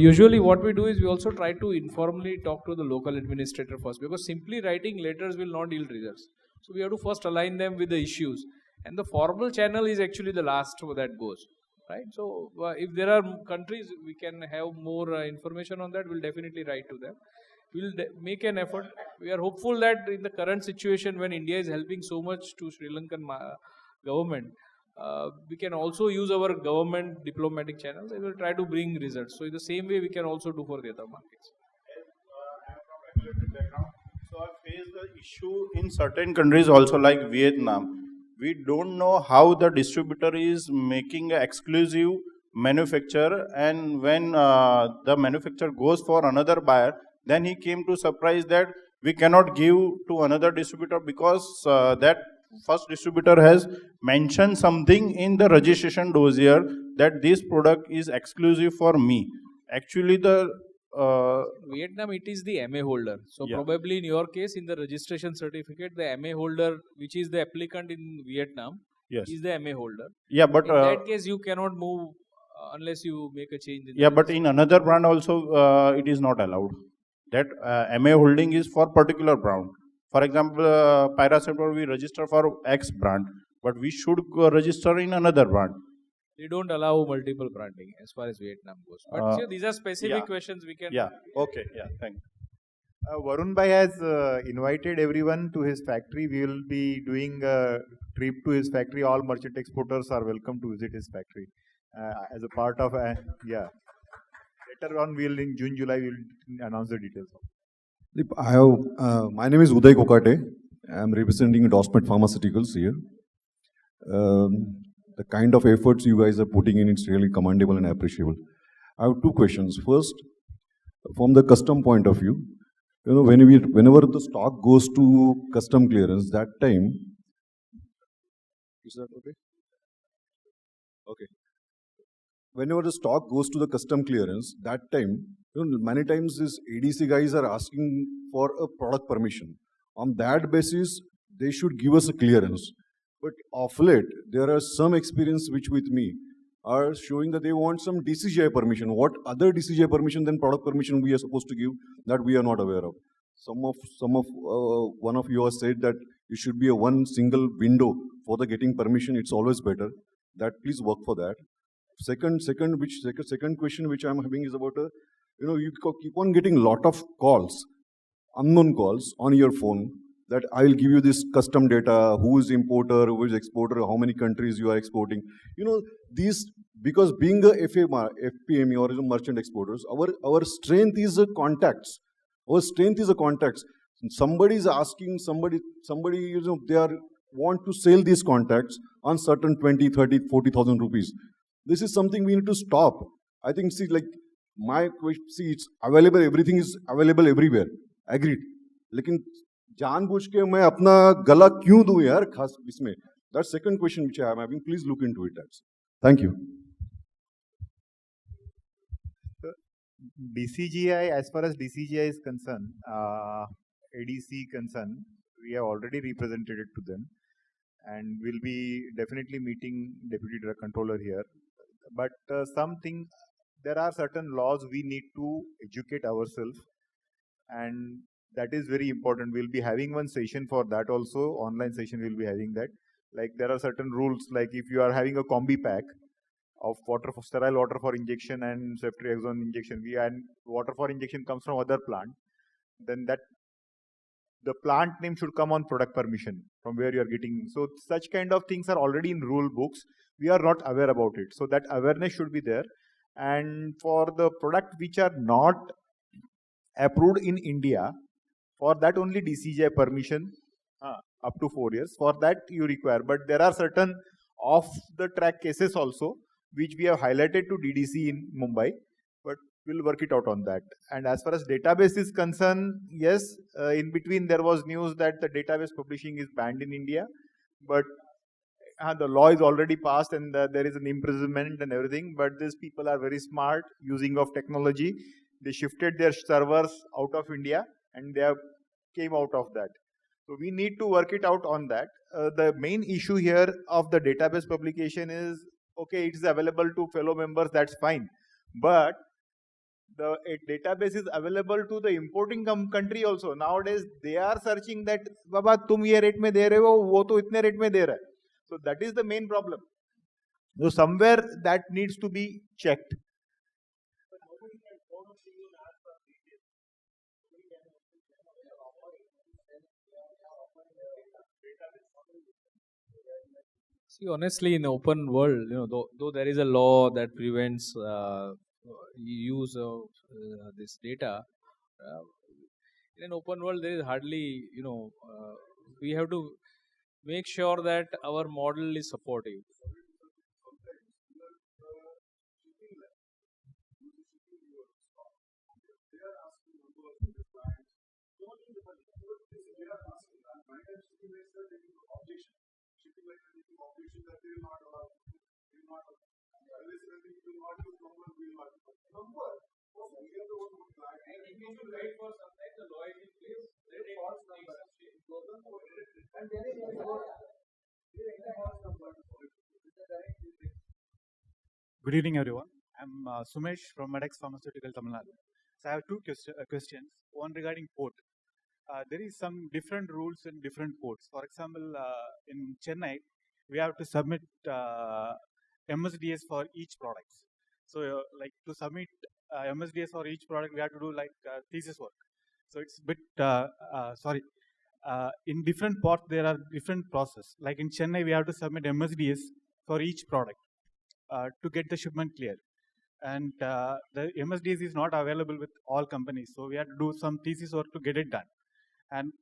Usually what we do is we also try to informally talk to the local administrator first, because simply writing letters will not yield results. So we have to first align them with the issues, and the formal channel is actually the last that goes, right? So if there are countries we can have more information on that, we'll definitely write to them. We'll make an effort. We are hopeful that in the current situation when India is helping so much to Sri Lankan government, we can also use our government diplomatic channels and we'll try to bring results. So in the same way we can also do for the other markets. So I face the issue in certain countries also, like Vietnam. We don't know how the distributor is making an exclusive manufacturer, and when the manufacturer goes for another buyer, then he came to surprise that we cannot give to another distributor because that first distributor has mentioned something in the registration dossier that this product is exclusive for me. Actually, the Vietnam, it is the MA holder. So Yeah. probably in your case, in the registration certificate, the MA holder, which is the applicant in Vietnam, Yes. is the MA holder. Yeah, but in that case, you cannot move unless you make a change. In yeah, the but in another brand also it is not allowed. That MA holding is for particular brand. For example, paracetamol we register for X brand, but we should register in another brand. They don't allow multiple branding as far as Vietnam goes. But see, these are specific yeah. questions we can. Yeah. Okay. Yeah. Thank you. Varun Bhai has invited everyone to his factory. We will be doing a trip to his factory. All merchant exporters are welcome to visit his factory as a part of yeah. Later on, we'll in June, July, we'll announce the details. I have, my name is Uday Kokate. I am representing Dosmet Pharmaceuticals here. The kind of efforts you guys are putting in, it's really commendable and appreciable. I have two questions. First, from the custom point of view, you know, whenever the stock goes to custom clearance, that time, is that okay? Okay. Whenever the stock goes to the custom clearance, that time, Many times these ADC guys are asking for a product permission. On that basis, they should give us a clearance. But of late, there are some experience which with me are showing that they want some DCGI permission. What other DCGI permission than product permission we are supposed to give that we are not aware of. One of you has said that it should be a one single window for the getting permission. It's always better. That please work for that. Second question which I'm having is about you keep on getting lot of calls, unknown calls on your phone that I will give you this custom data, who is importer, who is exporter, how many countries you are exporting. These, because being a FPME or merchant exporters, our strength is a contacts. Our strength is a contacts. Somebody is asking, somebody, they are want to sell these contacts on certain 20, 30, 40,000 rupees. This is something we need to stop. I think, it's available, everything is available everywhere. Agreed. लेकिन जानबूझ के मैं अपना गला क्यों दूं यार खास इसमें? That's second question which I am having. Please look into it. Thank you. DCGI, as far as DCGI is concerned, ADC concerned, we have already represented it to them, and we'll be definitely meeting Deputy Drug Controller here. But there are certain laws we need to educate ourselves, and that is very important. We'll be having one session for that also, online session we'll be having that. Like there are certain rules, like if you are having a combi pack of sterile water for injection and ceftriaxone injection, and water for injection comes from other plant, then that the plant name should come on product permission from where you are getting. So such kind of things are already in rule books. We are not aware about it. So that awareness should be there. And for the product which are not approved in India, for that only DCGI permission up to 4 years. For that you require. But there are certain off-the-track cases also which we have highlighted to DDC in Mumbai. But we'll work it out on that. And as far as database is concerned, yes, in between there was news that the database publishing is banned in India. But the law is already passed and there is an imprisonment and everything. But these people are very smart using of technology. They shifted their servers out of India and they have came out of that. So we need to work it out on that. The main issue here of the database publication is, okay, it is available to fellow members, that's fine. But the database is available to the importing country also. Nowadays, they are searching that, Baba, tum ye rate mein de rahe ho, wo to itne rate mein de raha hai. So that is the main problem. So somewhere that needs to be checked. See, honestly, in open world, though there is a law that prevents use of this data, in an open world there is hardly, we have to make sure that our model is supportive. Good evening, everyone. I'm Sumesh from Medex Pharmaceutical, Tamil Nadu. So I have two questions. One regarding port. There is some different rules in different ports. For example, in Chennai, we have to submit MSDS for each product. So, like to submit MSDS for each product, we have to do like thesis work. So it's a bit sorry. In different ports, there are different process. Like in Chennai, we have to submit MSDS for each product to get the shipment clear. And the MSDS is not available with all companies. So we have to do some thesis work to get it done. And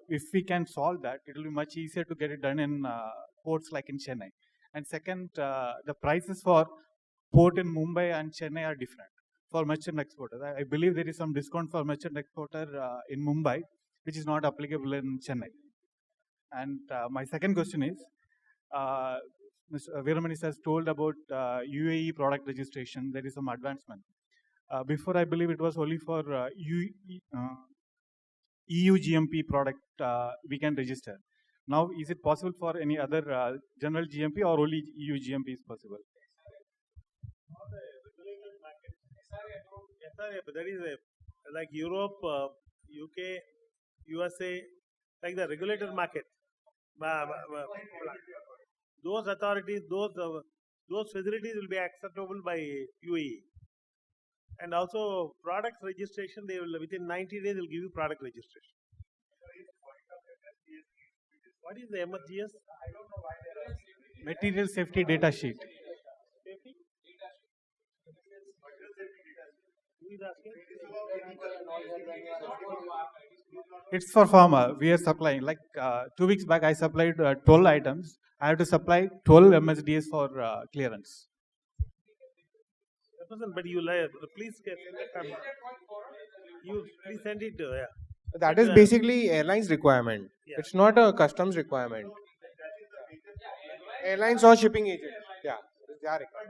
if we can solve that, it will be much easier to get it done in ports like in Chennai. And second, the prices for port in Mumbai and Chennai are different for merchant exporters. I believe there is some discount for merchant exporter in Mumbai, which is not applicable in Chennai. And my second question is, Mr. Veeramanis has told about UAE product registration. There is some advancement. Before, I believe it was only for EU GMP product we can register. Now, is it possible for any other general GMP or only EU GMP is possible? That is like Europe, UK, USA, like the regulated market. Those authorities, those facilities will be acceptable by UAE. And also product registration, they will within 90 days will give you product registration. What is the MSGS? Material safety data sheet. It's for pharma. We are supplying. Like 2 weeks back, I supplied 12 items. I have to supply 12 MSDs for clearance. But you please please send it. Yeah. That is basically airlines requirement. Yeah. It's not a customs requirement. Airlines or shipping agent. Yeah, they are required.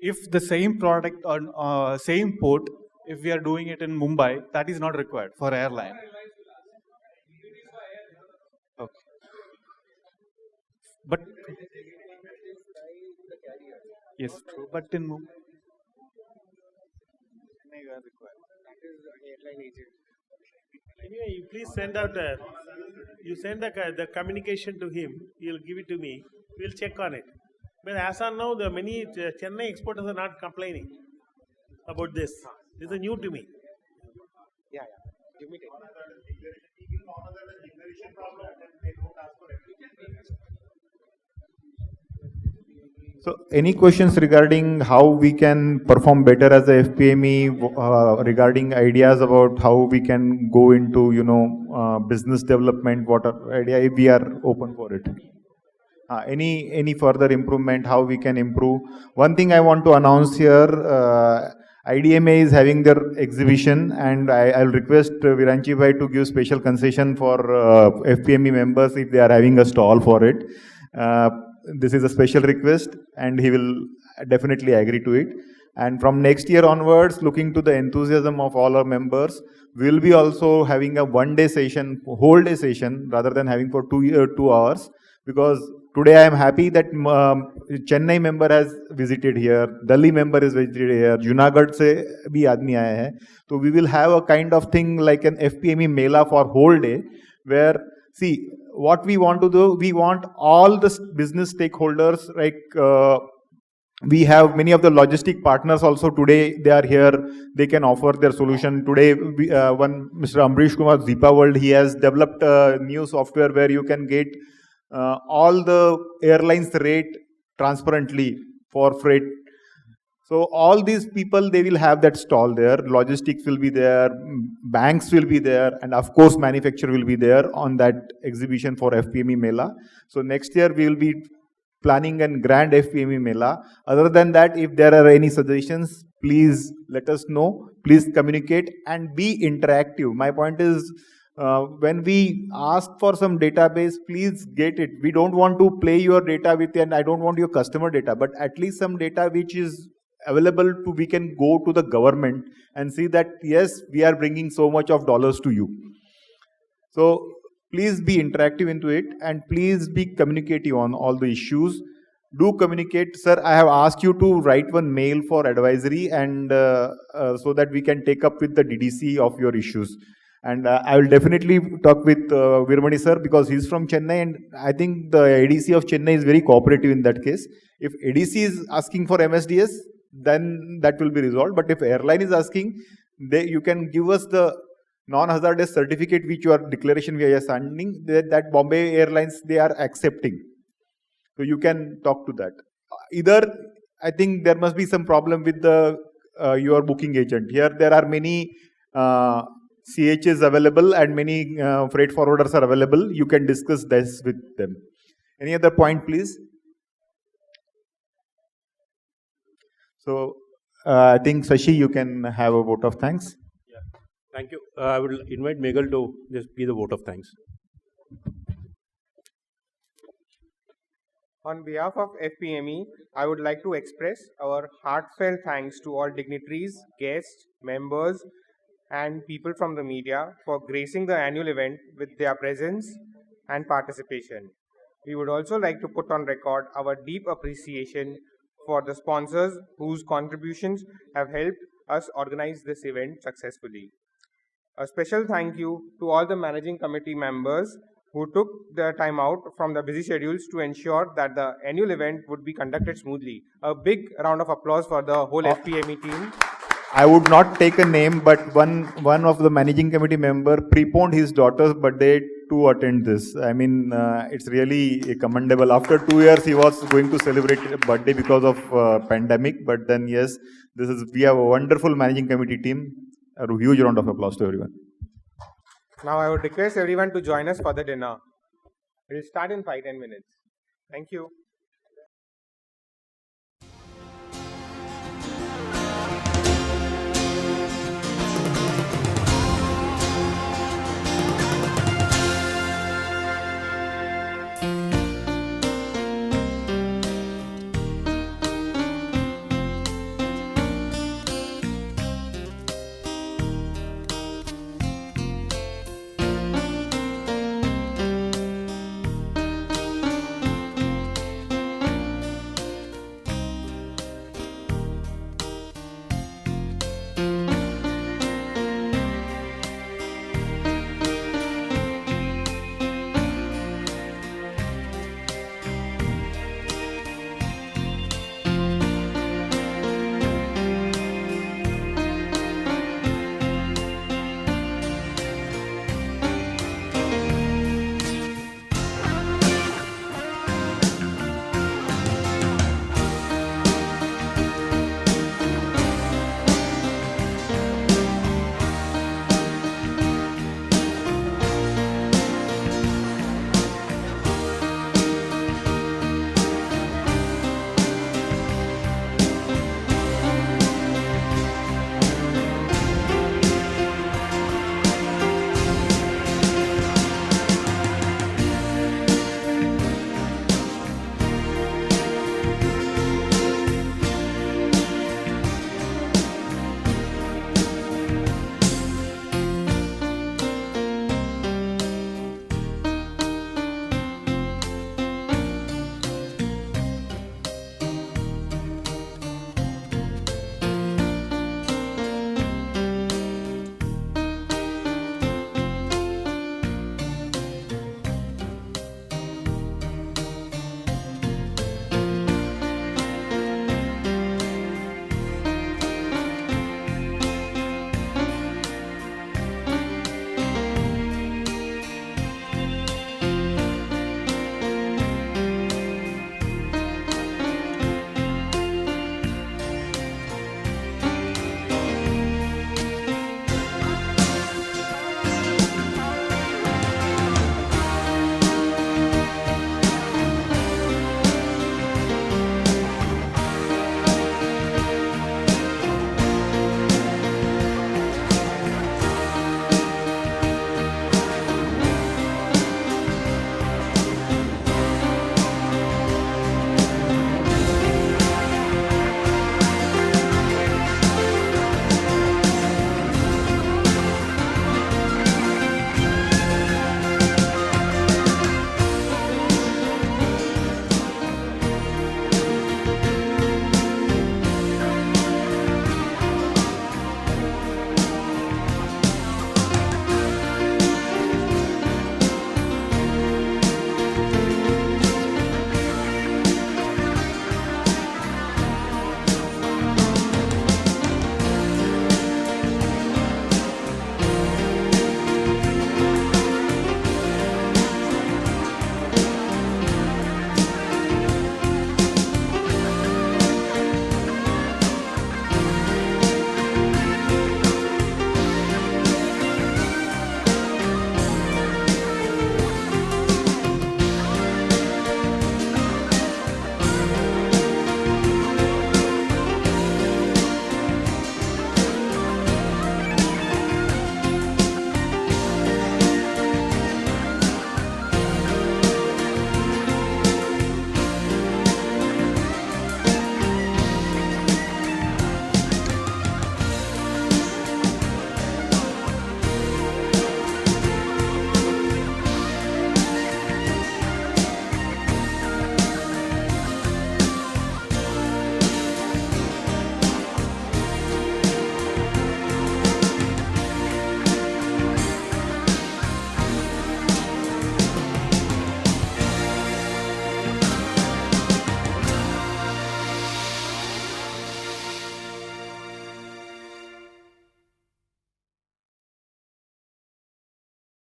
If the same product on same port, if we are doing it in Mumbai, that is not required for airline. Okay. But yes, true. But in Mumbai, anyway, you please send out. You send the communication to him. He'll give it to me. We'll check on it. But as of now, the many Chennai exporters are not complaining about this. This is new to me. Yeah. Give me So, any questions regarding how we can perform better as a FPME, regarding ideas about how we can go into, business development, what idea, we are open for it. Any further improvement, how we can improve. One thing I want to announce here, IDMA is having their exhibition, and I'll request Viranchi Bhai to give special concession for FPME members if they are having a stall for it. This is a special request, and he will definitely agree to it. And from next year onwards, looking to the enthusiasm of all our members, we will be also having a one-day session, whole day session, rather than having for 2 hours. Because today I am happy that Chennai member has visited here, Delhi member is visited here, Junagadh se bhi aadmi aaya hai. So we will have a kind of thing like an FPME Mela for whole day, where, see, what we want to do, we want all the business stakeholders, like we have many of the logistic partners also today, they are here, they can offer their solution. Today, one Mr. Ambrish Kumar, Zipa World, he has developed a new software where you can get all the airlines rate transparently for freight. So all these people, they will have that stall there. Logistics will be there, banks will be there, and of course manufacturer will be there on that exhibition for FPME Mela. So next year we will be planning a grand FPME Mela. Other than that, if there are any suggestions, please let us know. Please communicate and be interactive. My point is, when we ask for some database, please get it. We don't want to play your data with you, and I don't want your customer data, but at least some data which is available to, we can go to the government and see that yes, we are bringing so much of dollars to you. So please be interactive into it, and please be communicative on all the issues. Do communicate. Sir, I have asked you to write one mail for advisory, and so that we can take up with the DDC of your issues. And I will definitely talk with Virmani sir, because he's from Chennai, and I think the ADC of Chennai is very cooperative in that case. If ADC is asking for MSDS, then that will be resolved. But if airline is asking, you can give us the non-hazardous certificate which your declaration we are sending, that Bombay Airlines, they are accepting. So you can talk to that. Either, I think there must be some problem with the your booking agent. Here there are many CHs available and many freight forwarders are available. You can discuss this with them. Any other point, please? So I think Sashi, you can have a vote of thanks. Yeah. Thank you. I will invite Megal to just be the vote of thanks. On behalf of FPME, I would like to express our heartfelt thanks to all dignitaries, guests, members, and people from the media for gracing the annual event with their presence and participation. We would also like to put on record our deep appreciation for the sponsors whose contributions have helped us organize this event successfully. A special thank you to all the managing committee members who took the time out from the busy schedules to ensure that the annual event would be conducted smoothly. A big round of applause for the whole FPME team. I would not take a name, but one of the managing committee member preponed his daughter's birthday to attend this. I mean, it's really commendable. After 2 years, he was going to celebrate a birthday because of pandemic. But then, yes, we have a wonderful managing committee team. A huge round of applause to everyone. Now I would request everyone to join us for the dinner. We'll start in 5-10 minutes. Thank you.